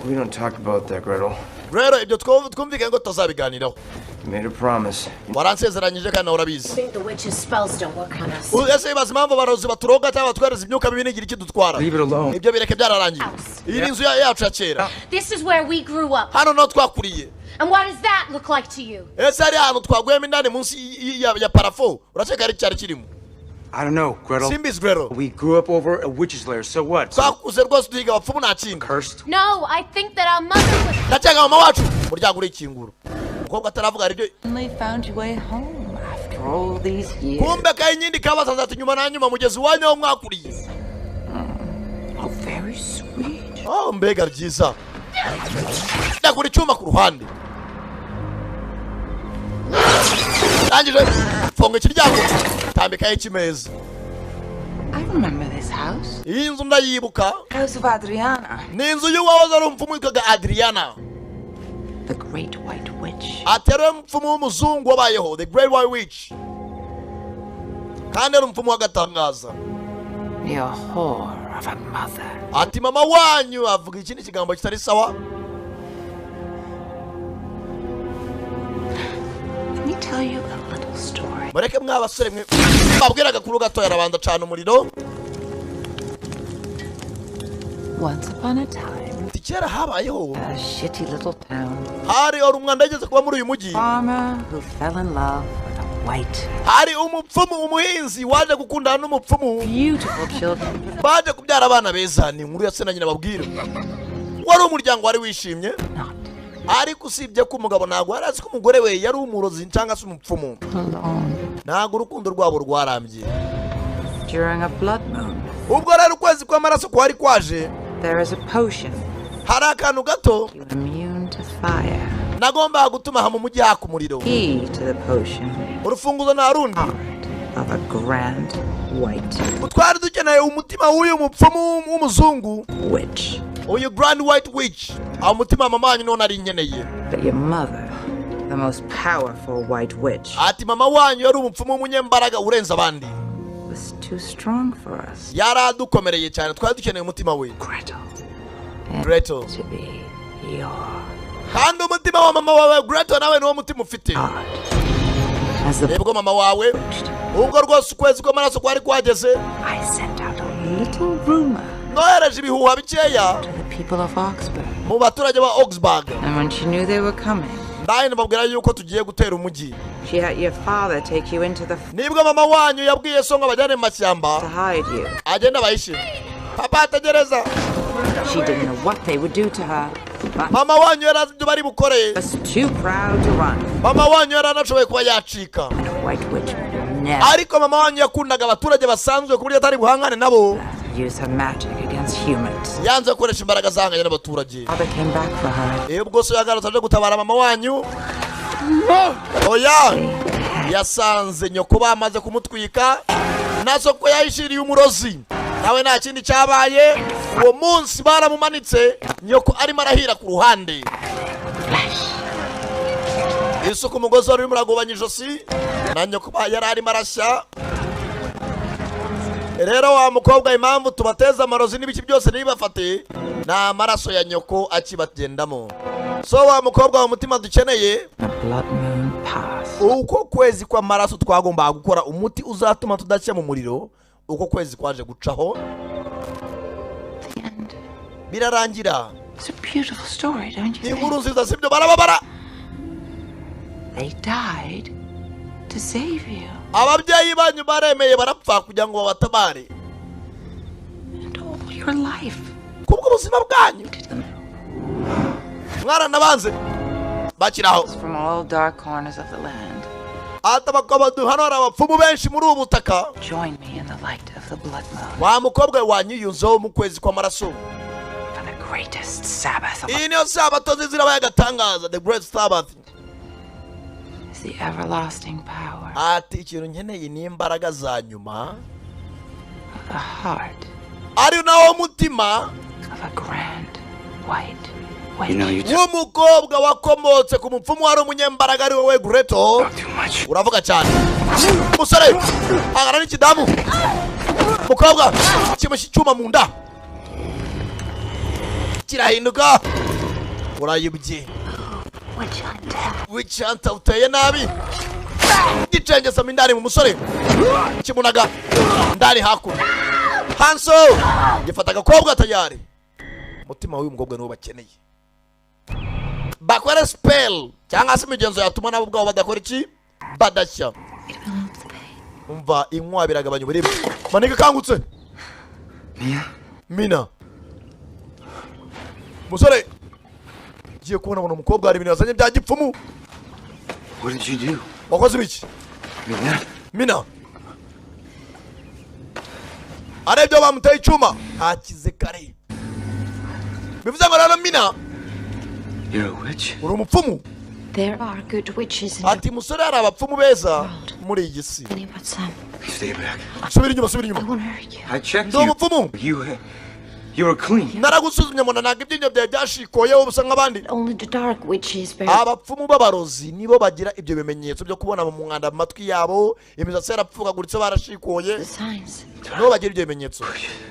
F: We don't talk about that, Gretel.
D: Rero ibyo twumvikanye ngo tuzabiganiraho.
F: You made a promise.
D: Waransezeranyije kandi urabizi.
E: I think the witch's spells don't work on us.
D: Ese ibaza impamvu abarozi baturoga cyangwa batwereza imyuka mibi n'igira iki dutwara.
F: Leave it alone.
D: Ibyo bireke byararangiye. Iyi ni inzu yacu ya kera.
I: This is where we grew up.
D: Hano no twakuriye.
I: And what does that look like to you?
D: Ese ari hano twaguyemo indani munsi ya parafo. Uraceka ari cyari kirimo.
J: I don't know, Gretel.
D: Simbis Gretel.
J: We grew up over a witch's lair, so what?
D: Twakuze rwose duhiga abapfumu nta kinga.
J: Cursed?
I: No, I think that our mother was...
D: Ndacyaga mama wacu umuryango urikingura. Mukobwa ataravuga aribyo.
M: Finally found your way home after all these years.
D: Kumbe kayinyindi kabasanze ati nyuma na nyuma mugezi wanyu aho mwakuriye.
M: How very sweet.
D: Oh, mbega byiza. Ndakuri cyuma ku ruhande. Ndangije fonga kiryango. Tambika y'ikimeza.
M: I remember this house.
D: Iyi nzu ndayibuka.
M: House of Adriana.
D: Ni inzu y'uwahoze ari umupfumu witwaga Adriana.
M: The Great White Witch.
D: Atera umupfumu w'umuzungu wabayeho, the Great White Witch. Kandi ari umupfumu w'agatangaza.
M: You're a whore of a mother.
D: Ati mama wanyu avuga ikindi kigambo kitari sawa.
M: tell you a little story.
D: mureke mwabasore mwe babwiraga kuri gato yarabanda cyane umuriro.
M: Once upon a time,
D: kera habayeho
M: a shitty little town.
D: hari umwanda yageze kuba muri uyu mujyi.
M: Farmer who fell in love with a white.
D: hari umupfumu umuhinzi waje gukundana n'umupfumu.
M: Beautiful children.
D: baje kubyara abana beza. ni inkuru ya se na nyina babwira. wari umuryango wari wishimye. ariko usibye ko umugabo ntabwo yari azi ko umugore we yari umurozi cyangwa se umupfumu. ntabwo urukundo rwabo rwarambye.
M: During a blood moon,
D: ubwo rero ukwezi kw'amaraso kwari kwaje.
M: there is a potion.
D: hari akantu gato
M: Immune to fire.
D: nagombaga gutuma aha mu mujyi haka umuriro.
M: Key to the potion.
D: urufunguzo nta rundi.
M: Of a grand white.
D: utwari dukeneye umutima w'uyu mupfumu w'umuzungu.
M: Witch.
D: uyu grand white witch. aho umutima mama wanyu none ari nkeneye.
M: But your mother, the most powerful white witch,
D: ati mama wanyu yari umupfumu w'umunyembaraga urenze abandi.
M: was too strong for us.
D: yari adukomereye cyane twari dukeneye umutima we. Gretel.
M: To be your.
D: kandi umutima wa mama wawe Gretel nawe niwo mutima ufite. Ebwo mama wawe ubwo rwose ukwezi kw'amaraso kwari kwageze.
M: I sent out a little rumor.
D: nohereje ibihuha bikeya
M: to the people of Augsburg.
D: mu baturage ba Augsburg.
M: And when she knew they were coming,
D: ndaye nababwira yuko tugiye gutera umujyi.
M: she had your father take you into the
D: nibwo mama wanyu yabwiye so ngo bajyane mu mashyamba
M: to hide you.
D: agenda bahishe. papa ategereza.
M: She didn't know what they would do to her.
D: mama wanyu yari azi ibyo bari bukore.
M: Was too proud to run.
D: mama wanyu yari anashoboye kuba yacika.
M: White witch never.
D: ariko mama wanyu yakundaga abaturage basanzwe ku buryo atari buhangane nabo.
M: Use her magic against humans.
D: yanze gukoresha imbaraga zahanganye n'abaturage.
M: Father came back for her.
D: ubwo so yagarutse aje gutabara mama wanyu. oya yasanze nyoko bamaze kumutwika. nazo ko yahishiriye umurozi. nawe nta kindi cyabaye. uwo munsi baramumanitse nyoko arimo arahira ku ruhande. isuku umugozi wari urimo uragubanya ijosi na nyoko yari arimo arashya. rero wa mukobwa impamvu tubateza amarozi n'ibiki byose ntibibafate ni amaraso ya nyoko akibagendamo. so wa mukobwa wa mutima dukeneye uko kwezi kw'amaraso twagombaga gukora umuti uzatuma tudashya mu muriro. uko kwezi kwaje gucaho birarangira.
M: It's a beautiful story, don't you think?
D: inkuru nziza sibyo barababara.
M: They died to save you.
D: ababyeyi banyu baremeye barapfa kugira ngo babatabare.
M: And all your life.
D: kubwo ubuzima bwanyu mwaranabanze bakiraho.
M: From all dark corners of the land.
D: atabakaba hano hari abapfumu benshi muri ubu butaka.
M: Join me in the light of the blood moon.
D: wa mukobwa wanyiyunzeho mu kwezi kw'amaraso.
M: For the greatest Sabbath of
D: iyi niyo sabato nzizira bayagatangaza. the great Sabbath.
M: is the everlasting power.
D: ati ikintu nkeneye ni imbaraga za nyuma.
M: The heart.
D: ari nawo mutima.
M: Of a grand white.
D: w'umukobwa wakomotse ku mupfumu wari umunyembaraga ari wowe Gretel. uravuga cyane musore. hangana n'ikidamu. mukobwa kimushye icyuma mu nda kirahinduka. urayibye. witch hunter uteye nabi. gicengeza mu indani mu musore. kimunaga ndani hakuno. hanso gifata agakobwa tayari. umutima w'uyu mukobwa niwo bakeneye. bakore spell cyangwa se imigenzo yatuma nabo ubwabo badakora iki badashya. umva inkwa biragabanya uburibwe. manika kangutse. mina musore giye kubona bona umukobwa hari ibintu yazanye bya gipfumu.
J: What did you do?
D: wakoze ibiki? mina arebye bamuteye icyuma akize kare. bivuze ngo rero mina
J: You're a witch?
D: uri umupfumu.
I: There are good witches in
D: ati musore hari abapfumu beza muri iyi si.
J: Stay back.
D: subira inyuma subira inyuma.
J: I checked
D: ndi umupfumu.
J: You You were clean.
D: naragusuzumye mbona ntabwo ibyinyo byawe byashikoye wowe usa nk'abandi.
I: Only the dark witches bear.
D: Abapfumu b'abarozi nibo bagira ibyo bimenyetso byo kubona mu mwanda mu matwi yabo, imisatsi yarapfukaguritse barashikoye, nibo bagira ibyo bimenyetso.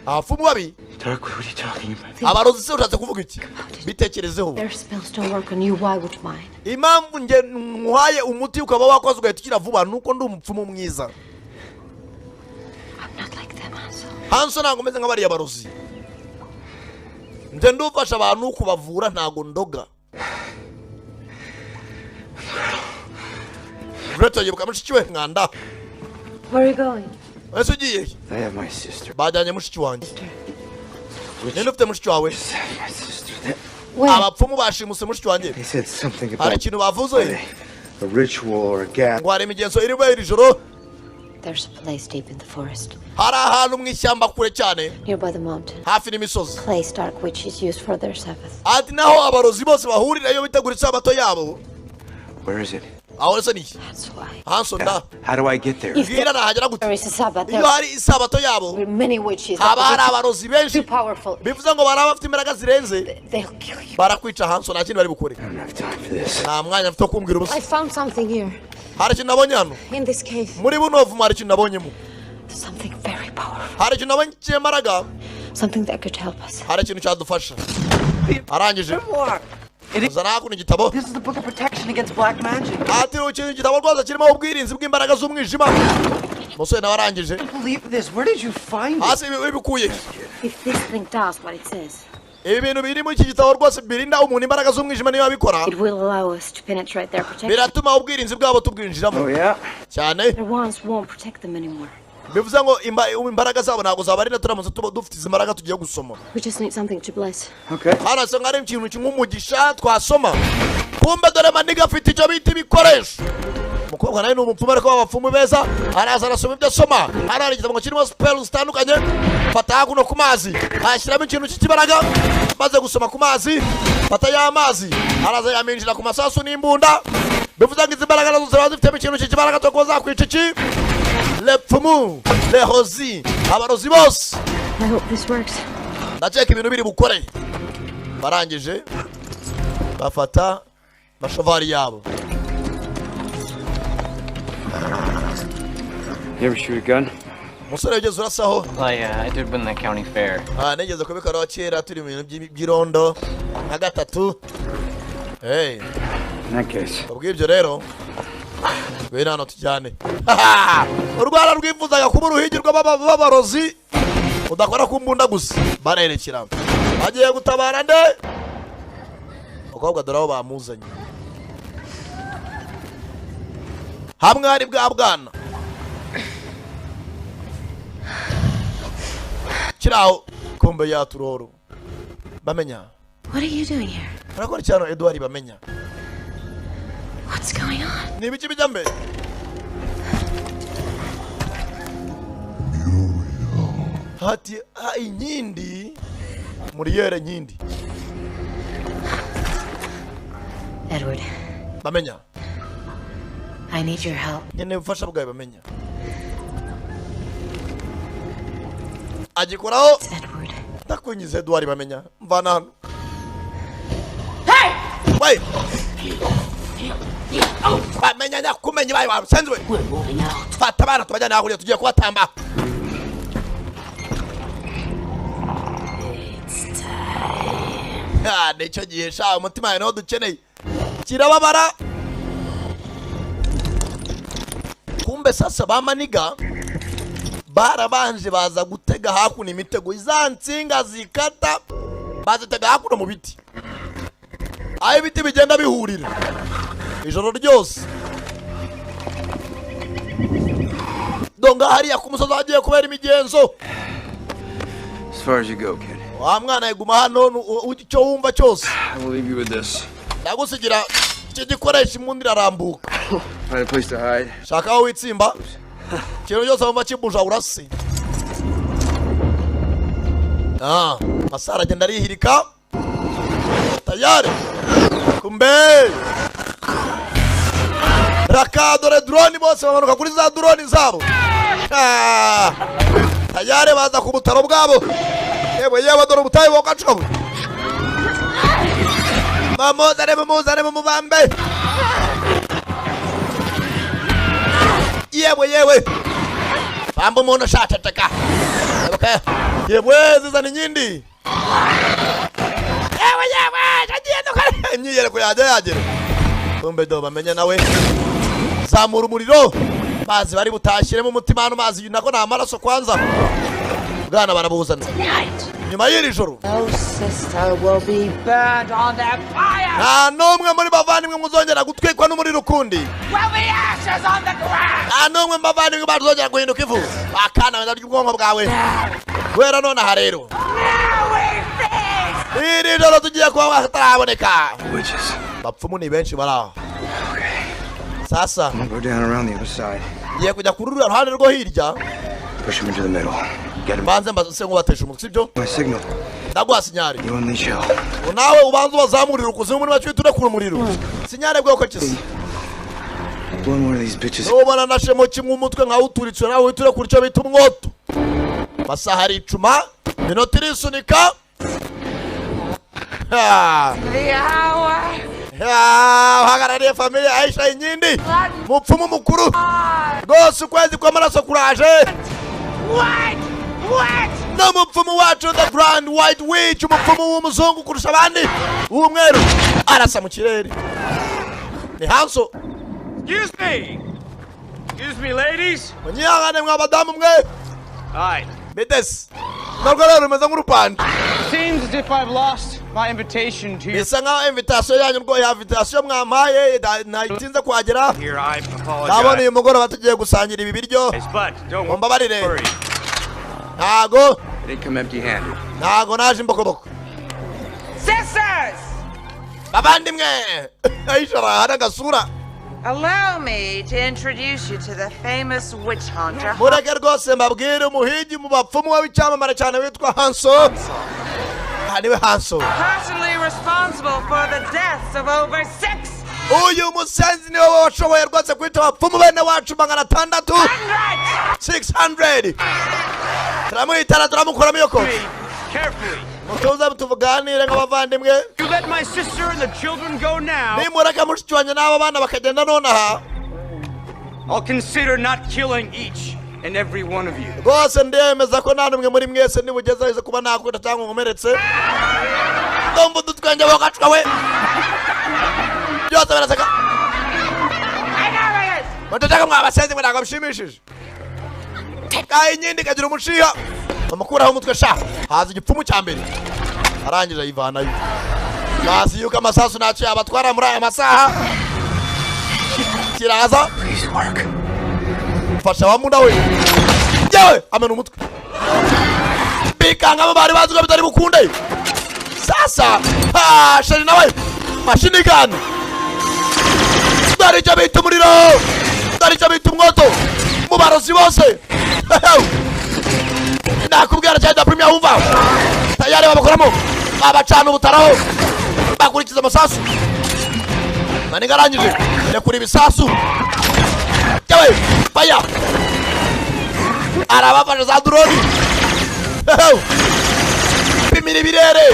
D: Abapfumu babi,
J: Dark, what are you talking about?
D: abarozi se ushatse kuvuga iki? Bitekerezeho.
I: Their spells don't work on you, why would mine?
D: Impamvu nge nkuhaye umuti ukaba wakoze ugahita ukira vuba nuko ndi umupfumu mwiza. Hanso ntabwo meze nk'abariya barozi. Nje ndufasha abantu kubavura ntago ndoga. Reto yibuka mushiki we mwanda.
I: Where are you going?
D: Ese ugiye?
J: I have my sister.
D: Bajyanye mushiki wanjye. Ninde ufite mushiki wawe?
J: My sister.
D: Abapfumu bashimuse mushiki wanjye.
J: They said something
D: Hari
J: about
D: ikintu bavuze?
J: a ritual or a gas.
D: Ngo hari imigenzo irimo iri joro.
I: There's a place deep in the forest.
D: Hari ahantu mu ishyamba kure cyane.
I: Nearby the mountain.
D: Hafi n'imisozi.
I: Place dark witches use for their Sabbath.
D: Ati naho abarozi bose bahurira iyo bitegura isabato yabo.
J: Where is it?
D: Aho ese ni?
I: That's why.
D: Hanso nda.
J: How do I get there?
D: Bwira nahagera gute?
I: There is a Sabbath.
D: Iyo hari isabato yabo.
I: Many witches.
D: Haba hari abarozi benshi.
I: Too powerful.
D: Bivuze ngo baraba bafite imbaraga zirenze.
I: They'll kill you.
D: Barakwica Hanso nta kintu bari bukore.
J: I don't have time for this.
D: Nta mwanya mfite kumbwira ubusa.
I: I found something here.
D: Hari ikintu nabonye hano.
I: In this cave.
D: Muri buno vumo hari ikintu nabonyemo.
I: Something very powerful.
D: Hari ikintu nabonye cy'imbaraga.
I: Something that could help us.
D: Hari ikintu cyadufasha. Arangije. Uzana hakuno igitabo.
O: This is the book of protection against black magic.
D: Ati ukintu igitabo rwose kirimo ubwirinzi bw'imbaraga z'umwijima. Musore nawe arangije.
O: I believe this. Where did you find it?
D: Hasi ibikuye.
I: If this thing does what it says.
D: Ibi bintu biri muri iki gitabo rwose birinda umuntu imbaraga z'umwijima niyo abikora.
I: It will allow us to penetrate their protection.
D: Biratuma ubwirinzi bwabo tubwinjiramo.
J: Oh yeah.
D: Cyane.
I: Their wands won't protect them anymore.
D: Bivuze ngo imbaraga zabo ntabwo zabarinda turamutse dufite izi mbaraga tugiye gusoma.
I: We just need something to bless.
J: Okay.
D: Hano se ngari ikintu cy'umugisha twasoma. Kumbe dore maniga afite icyo bita ibikoresho. Umukobwa nawe ni umupfumu ariko abapfumu beza araza arasoma ibyo asoma. Hano hari igitabo kirimo spells zitandukanye. Fata hakuno ku mazi. Ashyiramo ikintu cy'ikibaraga. Maze gusoma ku mazi. Fata ya mazi. Araza yaminjira ku masasu n'imbunda. Bivuze ngo izi mbaraga nazo zaba zifitemo ikintu cy'ikibaraga cyo kuza kwica iki. Le pfumu, le hozi, abarozi bose.
I: I hope this works.
D: Ndakeka ibintu biri bukore. Barangije bafata bashovari yabo.
J: You ever shoot a gun?
D: Musore ugeze urasaho.
O: I did win the county fair.
D: Nigeze kubikora kera turi mu bintu by'irondo nka gatatu. Hey.
J: In that case.
D: Ubwibyo rero. Ngwino hano tujyane. Urwara rwifuzaga kuba uruhigirwa b'abarozi. Udakora ku mbunda gusa. Barerekera. Bagiye gutabara nde? Ukobwa dore aho bamuzanye. Hamwe hari bwa bwana. Kiraho kombe ya turoro. Bamenya.
I: What are you doing here?
D: Urakora cyano Edward bamenya.
I: What's going on?
D: Ni ibiki bijya mbere? Hati inkindi muri yere nkindi.
I: Edward.
D: Bamenya.
I: I need your help.
D: Nyene bufasha bwawe bamenya. Agikoraho.
I: Edward.
D: Ndakunyize Edward bamenya. Mvana hano. Hey! Wait. Bamenya nyakumenya bayi barusenze. Fata bana tubajyana aho tugiye kubatamba. Nicyo gihe sha umutima wawe niho dukeneye. Kirababara. Kumbe sasa bamaniga barabanje baza gutega hakuno imitego izansinga zikata bazitega hakuno mu biti. Aho ibiti bigenda bihurira ijoro ryose. Donga hariya ku musozi agiye kubera imigenzo.
J: As far as you go, kid.
D: Wa mwana yiguma hano icyo wumva cyose.
J: I will leave you with this.
D: Ndagusigira iki gikoresho impundi irarambuka.
J: Find a place to hide.
D: Shaka aho witsimba. Kintu cyose wumva kibuja urasi. Masara agenda arihirika. Tayari. Kumbe. Rakadore drone bose bamanuka kuri za drone zabo. Tayari baza ku butaro bwabo. yewe dore ubutayu wakacuka we mamuzane mumubambe yewe bamba umuntu ashataka yewe zizana inyindi yewe agiye dukare nyiyere ko yagera kumbe do bamenye nawe zamura umuriro mazi bari butashyiremo umutima hano mazi nako nta maraso kwanza bwana barabuzana nyuma y'iri joro nta n'umwe muri bavandimwe muzongera gutwikwa n'umuriro ukundi nta n'umwe mu bavandimwe bazongera guhinduka ivu bakana wenda ry'ubwonko bwawe guhera nonaha rero iri joro tugiye kuba bataraboneka bapfumu ni benshi bari aho sasa ngiye kujya kuri ruriya ruhande rwo hirya banze mbase nk'ubatesha umutwe sibyo ndaguha sinyari nawe ubanza ubazamurira ukuzimu muri bacyo turekura umuriro sinyari bwoko kisi nubona nashemo kimwe umutwe nkaho uturitswe nawe uhita urekura icyo bita umwoto masaha ari icuma minota irisunika uhagarariye famiye Aisha inyindi mupfumu mukuru rwose ukwezi kw'amaraso kuraje n'umupfumu wacu the grand white witch umupfumu w'umuzungu kurusha abandi w'umweru arasa mu kirere ni hanso
N: Excuse me ladies
D: munyihangane mwa badamu mwe Betes ntabwo rero rumeze nk'urupande
N: seems as if I've lost my invitation to you.
D: Bisa nkaho invitation yanyu rwo ya invitation mwampaye natinze kuhagera ndabona uyu mugoroba tugiye gusangira ibi biryo mumbabarire ntago ntago naje imbokoboko
M: Sisters!
D: bavandimwe ayishara hada gasura
M: Allow me to introduce you to the famous witch hunter.
D: mureke rwose mbabwire umuhigi mu bapfumu w'icyamamare cyane witwa Hanso niwe Hanso
M: Personally responsible for the deaths of over 6.
D: uyu musenzi niwe washoboye rwose kwita abapfumu bene wacu 600 600 turamuhitana turamukuramo iyo kofi mutuze tuvuganire nk'abavandimwe nimureke mushiki wanjye n'abo bana bakagenda nonaha
N: I'll consider not killing each and every one of you.
D: rwose ndemeza ko nta n'umwe muri mwese nibugeze kuba nakwita cyangwa nkomeretse ndumva udutwenge bogacuka we byose biraseka mututaka mwabasenzi mwe ntabwo bishimishije kayi nyindi kagira umushiha bamukuraho umutwe sha haza igipfumu cya mbere arangije ayivanayo bazi yuko amasasu ntacyo yabatwara muri aya masaha kiraza fasha wa munda we yewe amena umutwe bikangamo bari bazi ko bitari bukunde sasa sheri nawe mashini gun daricyo bita umuriro daricyo bita umwoto mu barozi bose nakubwira cyane da premier wumva tayari babakoramo babacana ubutaraho bakurikiza amasasu nani garangije rekura ibisasu yewe faya arabafasha za drone pimira ibirere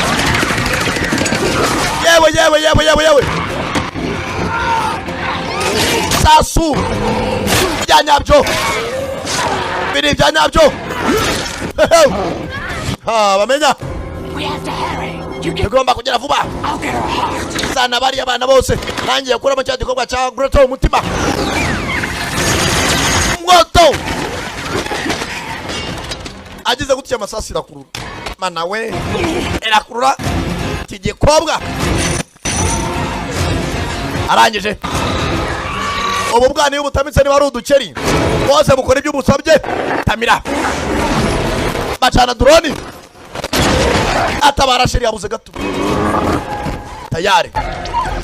D: yewe sasu byanyabyo biri byanyabyo bamenya tugomba kugera vuba sana bariya abana bose nangiye kuramo cya gikorwa cya gutoza umutima mwoto agize gutya amasasi irakurura mana we irakurura iki gikobwa arangije ubu bwana iyo butamitse niba ari udukeri bose mukora ibyo musabye tamira bacana drone atabara sheri yabuze gato tayari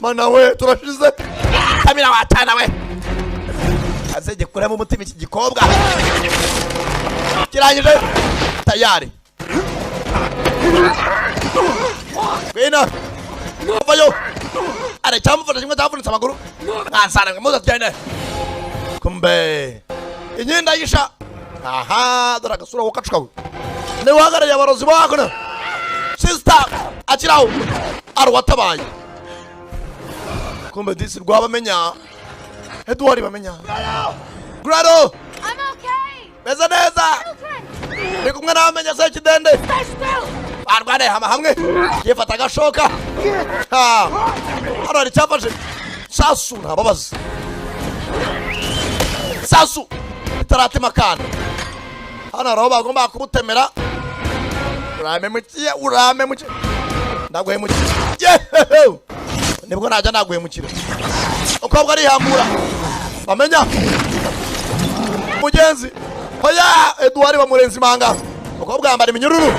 D: mana we turashize tamira watana we azege kuremo umutima iki gikobwa kirangije tayari bina vayo are cyamufasha kimwe cyavunitse amaguru nkansana nkamuza tugende kumbe inyenda yisha aha dore agasura wokacuka we ne wagareye abarozi bakona sister akiraho arwatabaye kumbe disi rwabamenya Edward bamenya Grado
Q: I'm okay.
D: Meza neza Ndi kumwe n'abamenya se kidende Arwane hamwe yefata agashoka ha hano ari cyafashe sasu ntababaza sasu itaratema kana hano roho bagomba kumutemera urame mukiye ndaguhemukira nibwo najya naguhemukira ukobwa arihambura bamenya mugenzi hoya Edward bamurenza imanga ukobwa yambara iminyururu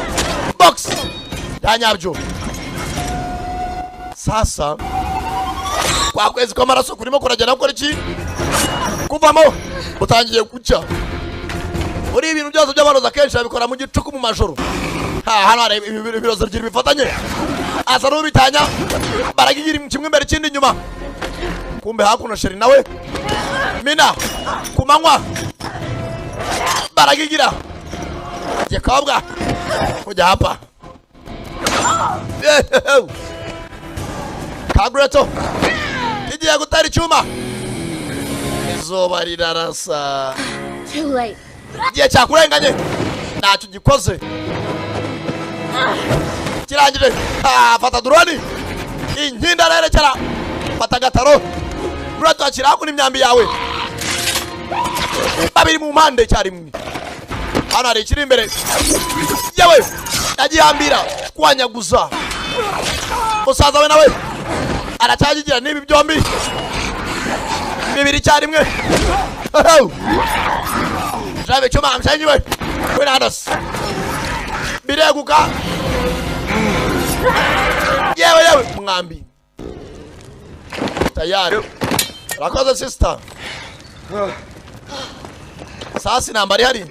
D: box yanyabyo sasa kwa kwezi kw'amaraso kurimo kuragenda gukora iki kuvamo utangiye gucya uri ibintu byose by'abaroza kenshi babikora mu gicuku mu majoro hano hari ibirozo byiri bifatanye asa n'ubitanya baragigira kimwe imbere ikindi inyuma kumbe hakuno sheri nawe mina kumanywa baragigira Jakobwa kujya hapa Kagreto igiye gutara icyuma izuba rirarasa
I: Too late.
D: igihe cyakurenganye ntacyo gikoze kirangije fata drone inkinda rerekera fata gataro Greto akira hakuna imyambi yawe babiri mu mpande cyarimwe hano hari ikiri imbere yewe yagihambira kwanyaguza musaza we nawe aracyagigira nibi byombi bibiri cyarimwe jabe cyuma amshanyiwe kwena hadas bireguka yewe mwambi tayari rakoze sister sasi nambari hari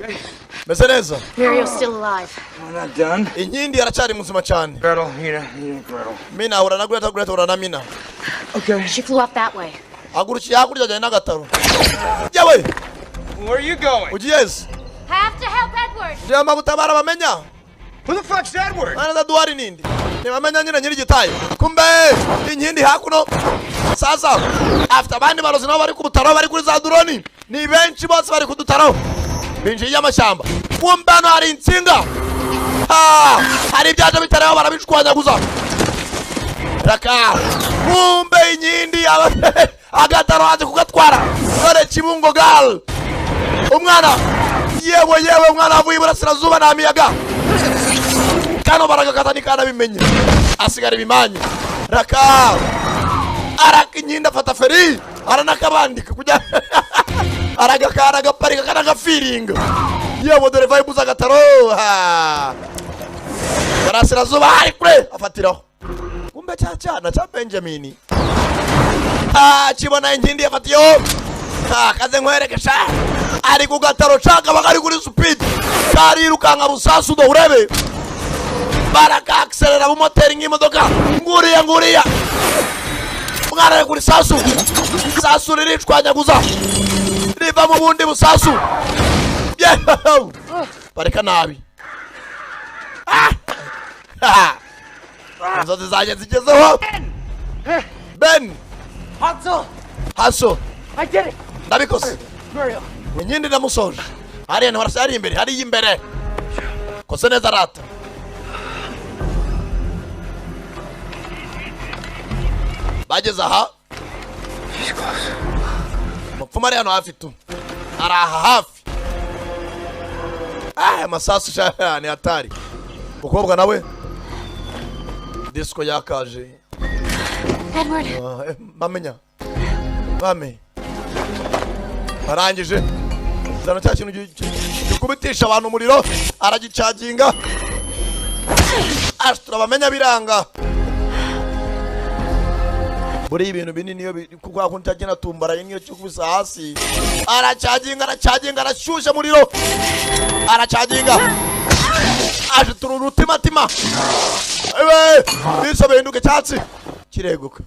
D: meze neza
I: Muriel's still alive.
R: I'm not done.
D: inkindi yaracari muzima cyane
R: Gretel, Gretel.
D: mina hura na Gretel hura na mina
R: Okay.
I: She flew up that way.
D: agurukiye hakurya ajyanye n'agataro yewe
N: Where are you going?
D: ugiyeze
Q: Have to help Edward.
D: ndema gutabara bamenya
N: Who the fuck's Edward?
D: nana Edward nindi ntibamenya nyine nyiri gitaye kumbe inkindi hakuno sasa after abandi barozi nabo bari ku butaro bari kuri za drone ni benshi bose bari ku dutaro binjiye y'amashyamba kumbe hano hari insinga hari ibyaje bitareho barabishwanyaguza raka kumbe inkindi agataro haje kugatwara dore kibungo gal umwana yewe umwana avuye iburasirazuba na miyaga kano baragakatani kana bimenye asigara ibimanyi raka araka inkindi afata feri aranakabandika kujya aragakara gaparika kana gafiringa yewe dore vibe z'agataro barasirazuba hari kure afatiraho kumbe cyana cya Benjamin kibona inkindi yafatiyeho kaze nkwereke sha ari ku gataro caka bagari kuri speed karirukanka busasu do urebe baraka accelera mu moteri nk'imodoka nguriya mwana ari kuri sasu riricwanyaguza riva mu bundi busasu bareka nabi inzozi zanjye zigezeho Ben Hansel
R: I did it.
D: ndabikoze
R: Muriel.
D: inkindi ndamusoje hariya ntiwarasa hariya imbere kose neza rata bageze aha mupfuma ari hano hafi tu ari aha hafi amasasu ni hatari ukobwa nawe disco yakaje
I: Edward.
D: bamenya bame barangije zana cya kintu gikubitisha abantu umuriro aragicaginga ashtura bamenya biranga buri ibintu binini yo kuko akunta cyagena tumbara niyo cyo kubisa hasi aracaginga arashusha muriro aracaginga ashtura urutima ewe biso benduke cyatsi kireguka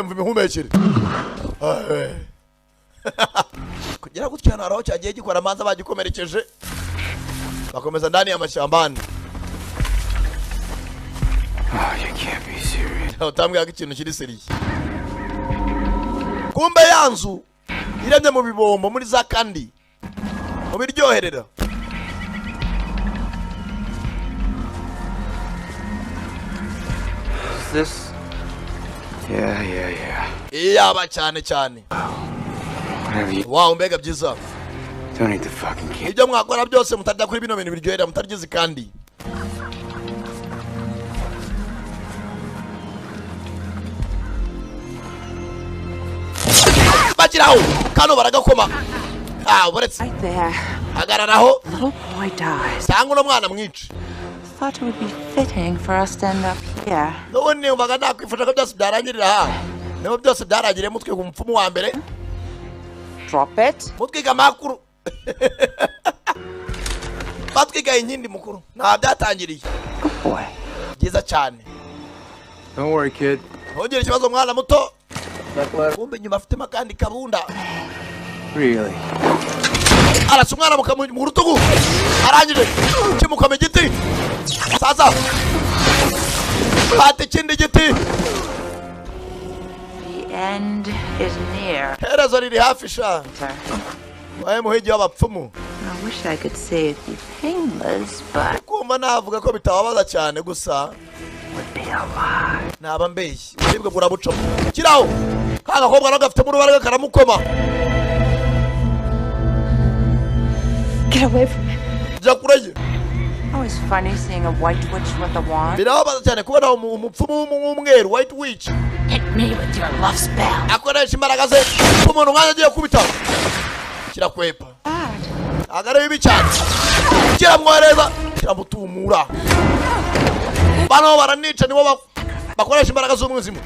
D: mvimihumekere kugira gutya naraho cyagiye gikora manza bagikomerekeje bakomeza ndani ya mashambani.
J: Oh, you can't be serious.
D: Utambwira ko ikintu kiri seriye. Kumbe yanzu iremye mu bibombo muri za kandi. Mu biryoherera.
J: This? Yeah.
D: Iyaba cyane.
J: Whatever you...
D: Wow, mbega byiza.
J: Don't eat the fucking kid.
D: Ibyo mwakora byose mutarya kuri bino bintu biryohera mutaryize kandi. Bagiraho kano baragakoma. Buretse.
M: Right there.
D: Hagararaho.
M: Little boy dies.
D: Cyangwa no mwana mwici.
M: Thought it would be fitting for us to end up here.
D: None umvaga nakwifasha ko byose byarangirira ha. Niho byose byarangiriye mutwe ku mupfumu wa mbere.
M: Drop it.
D: Mutwiga makuru. Batwiga inkindi mukuru. Nta byatangiriye.
M: Good boy.
D: Byiza cyane.
J: Don't worry, kid.
D: Ongera ikibazo mwana muto. Kumbe nyuma afite makandi kabunda.
J: Really?
D: Arasa umwana mu rutugu. Arangije. Kimuka mu giti. Sasa. Bate kindi giti.
M: The end is near.
D: Herezo riri hafi sha. Wae muhigi w'abapfumu.
M: I wish I could say it'd be painless, but
D: kumva navuga ko bitababaza cyane gusa naba mbeshyi ubwo burabuca kiraho kanga kobwa no gafite mu rubaraga karamukoma.
M: Get away from me.
D: Jakureye.
M: Always funny seeing a white witch with a wand.
D: Birababaza cyane kubona umupfumu w'umweru white witch.
M: Hit me with your love spell.
D: Akoresha imbaraga ze umuntu nkanya agiye kubita. Kirakwepa. Agare bibi cyane. Kiramworeza, kiramutumura. Bano baranica nibo bakoresha imbaraga z'umwizimu.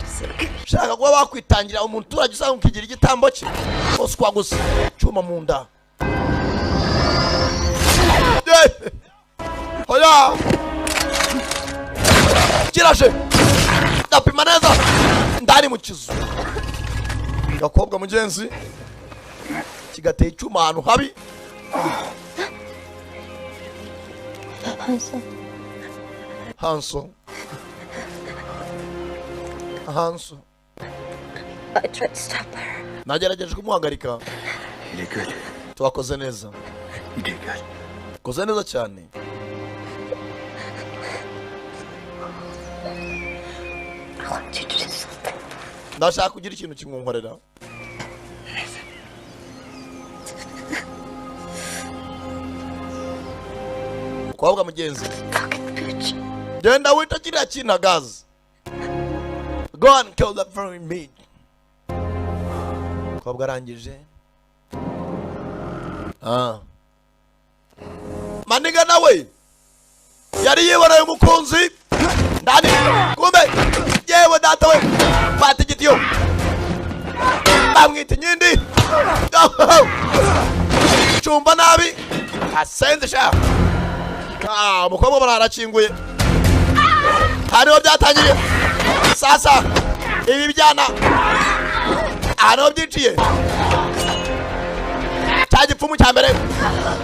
D: Shaka kuba bakwitangira umuturage usanga ukigira igitambo cye. Bose kwa gusa cyuma mu nda. Hoya. Kirashe. Ndapima neza. Ndari mu kizu. Gakobwa mugenzi. Kigateye icyuma ahantu habi. Hanso.
I: I tried to stop her.
D: Nagerageje kumuhagarika.
J: You did good.
D: Twakoze neza.
J: You did good.
D: Koze neza cyane.
I: I want you to do something.
D: Ndashaka kugira ikintu kimwonkorera. Kwabwa mugenzi. Genda wita kiriya kintu agazi. Go and kill that very meat. Kwabwa arangije. Maniga nawe yari yiboneye umukunzi ndani kumbe yewe data we fata igitiyo bamwita inyindi cumba nabi asenze sha umukobwa bararakinguye hariho byatangiriye sasa ibi byana hariho byiciye cya gipfumu cya mbere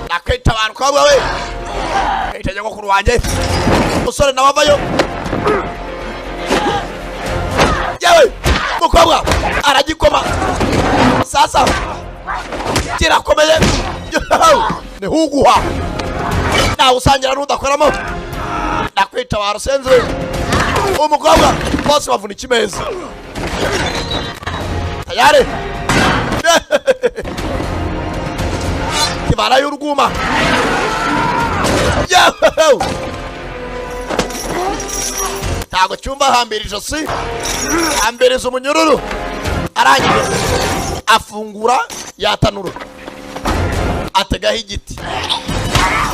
D: nakwita abantu kwabwa we itegeko nyogokuru wanjye umusore nawe avayo yewe mukobwa aragikoma sasa kirakomeye ni huguha nawe usangira n'udakoramo nakwita barusenze umukobwa bose bavuna ikimeza tayari kibara y'uruguma ntago cyumba hambira ijosi hambiriza umunyururu arangije afungura yatanura ategaho igiti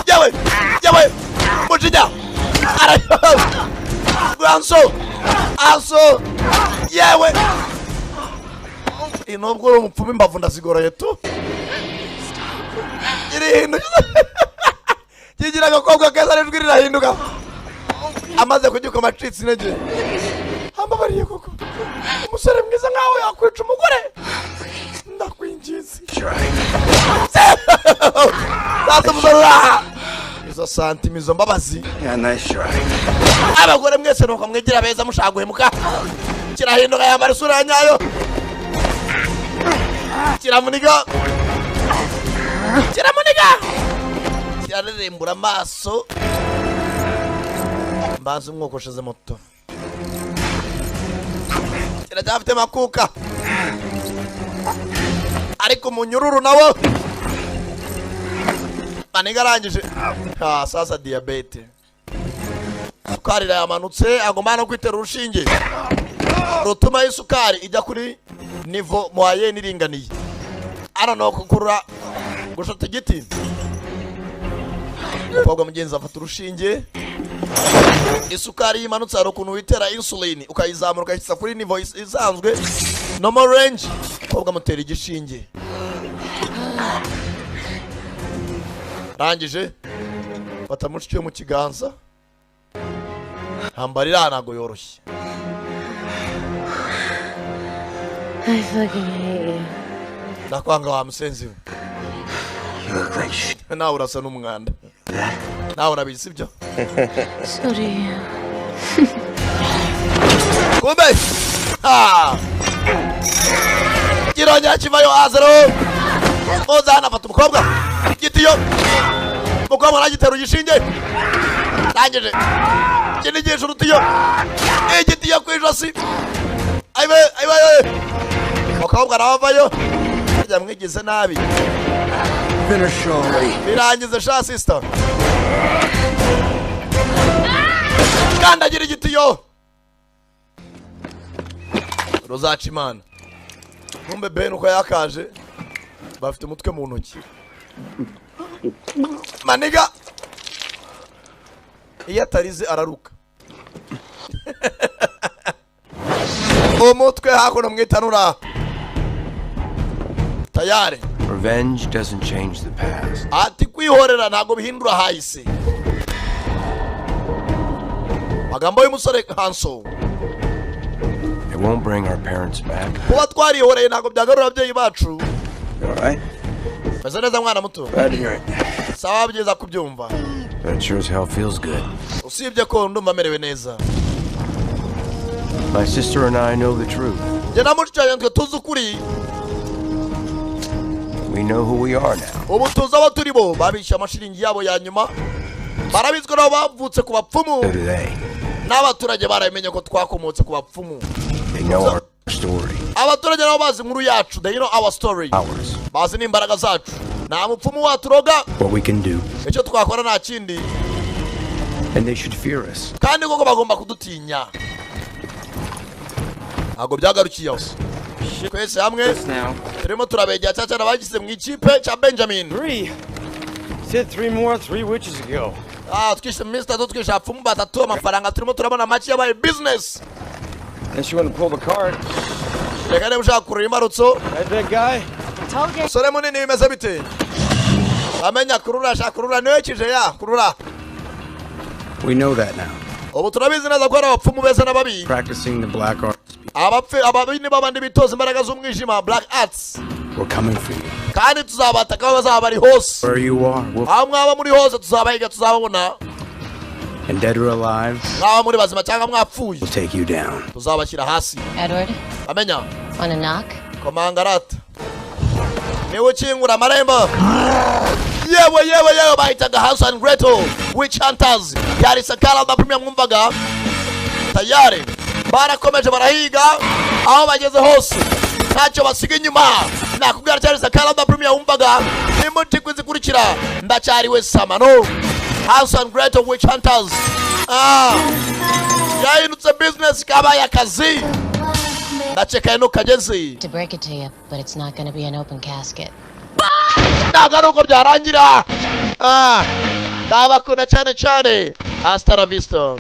D: yewe mujinya anso yewe inobwo uri umupfumu imbavu ndazigoroye tu irihinduka kigira agakobwa keza n'ijwi rirahinduka amaze kugikoma acitse intege ambabariye koko umusore mwiza nkawe yakwica umugore ndakwinjiza sasa umusore izo santima izo mbabazi.
J: Yeah, nice try.
D: Abagore mwese nuko mwegera beza mushaka guhemuka. Kirahinduka yambara isura ya nyayo. Kiramuniga. Kirarembura amaso. Mbanze umwokosheze moto. Kirajafite makuka. Ariko munyururu nawo. Maniga arangije. Sasa diabete. Sukari yamanutse agomba no kwitera urushinge. Rutuma y'isukari ijya kuri nivo moyenne iringaniye. No kukurura gushota igiti. Umukobwa mugenzi afata urushinge. Isukari yimanutse ari ukuntu witera insulin ukayizamura ukayishyira kuri nivo isanzwe normal range. Umukobwa mutera igishinge. Rangije fata mushiki yo mu kiganza. Hambarira ntago yoroshye.
I: I fucking hate you.
D: Nakwanga wa musenzi we.
J: You look like shit.
D: Nawe urasa n'umwanda. Nawe urabizi ibyo?
I: So do you.
D: Kumbe! Kironya kivayo azero. Ozana afata umukobwa. Gitiyo. Umukobwa aragitera igishinge. Rangije. Kinigisha urutiyo. Igitiyo kwijosi. Aiwe. Umukobwa aravayo. Ajya mwigize nabi.
J: Finish already.
D: Birangize sha sister. Kandagira igitiyo. Rozaca imana. Kumbe Ben uko yakaje bafite umutwe mu ntoki. Maniga iyo atarize araruka. Umutwe hakuno mwitanura. Tayari.
F: Revenge doesn't change the past.
D: Ati kwihorera ntago bihindura hahise. Magambo y'umusore Hanso.
F: It won't bring our parents back.
D: Kuba twarihoreye ntago byagarura ababyeyi bacu.
J: Alright.
D: Meze neza mwana muto. Sawa byiza kubyumva.
F: But it sure as hell feels good.
D: Usibye ko ndumva merewe neza.
F: My sister and I know the truth.
D: Je na mushiki yanjye tuzi ukuri.
F: We know who we are now.
D: Ubu tuzi abo turi bo babisha amashiringi yabo ya nyuma. Barabizwe nabo bavutse ku bapfumu. N'abaturage baramenye ko twakomotse ku bapfumu.
F: They know our story.
D: Abaturage nabo bazi inkuru yacu. They know our story.
F: Ours.
D: Bazi n'imbaraga zacu. Nta mupfumu waturoga.
F: What we can do.
D: Icyo twakora nta kindi.
F: And they should fear us.
D: Kandi koko bagomba kudutinya. Ntabwo byagarukiyeho. Twese hamwe turimo turabegera cyane cyane abagize mu ikipe cya Benjamin.
R: 3. Said 3 more 3 witches ago.
D: Twise Mr. Twise apfumu batatu amafaranga turimo turabona make yabaye business.
R: And she wouldn't pull the card.
D: Reka ne mushaka kurira imarutso.
R: That guy.
I: Told you.
D: Sore munini bimeze bite? Amenya kurura shaka kurura niwe kije ya kurura.
J: We know that now.
D: Ubu turabizi neza ko ari abapfumu beza n'ababi.
J: Practicing the black arts.
D: Ababini babandi bitoza imbaraga z'umwijima black arts.
J: We're coming for you.
D: Kandi tuzabataka aho bazaba bari hose.
J: Where you are.
D: Aho mwaba muri hose tuzabahiga tuzababona.
J: And dead or alive.
D: Mwaba muri bazima cyangwa mwapfuye.
J: We'll take you down.
D: Tuzabashyira hasi.
I: Edward.
D: Amenya.
I: Wanna knock?
D: Komangarata. Niwe ukingura amarembo. Yewe bahitaga House and Gretel Witch Hunters. Yari Sankara da Premier mwumvaga. Tayari. Barakomeje barahiga aho bageze hose. Ntacyo basiga inyuma. Nakubwira cyari Sankara da Premier wumvaga. Nimuti kwizikurikira. Ndacyari we Samano. House and Gretel Witch Hunters. Yahindutse business kabaye akazi. Ndacheka ino kagezi.
I: To break it to you, but it's not going to be an open casket.
D: Nagaruko byarangira. Ndabakunda cyane. Hasta la vista.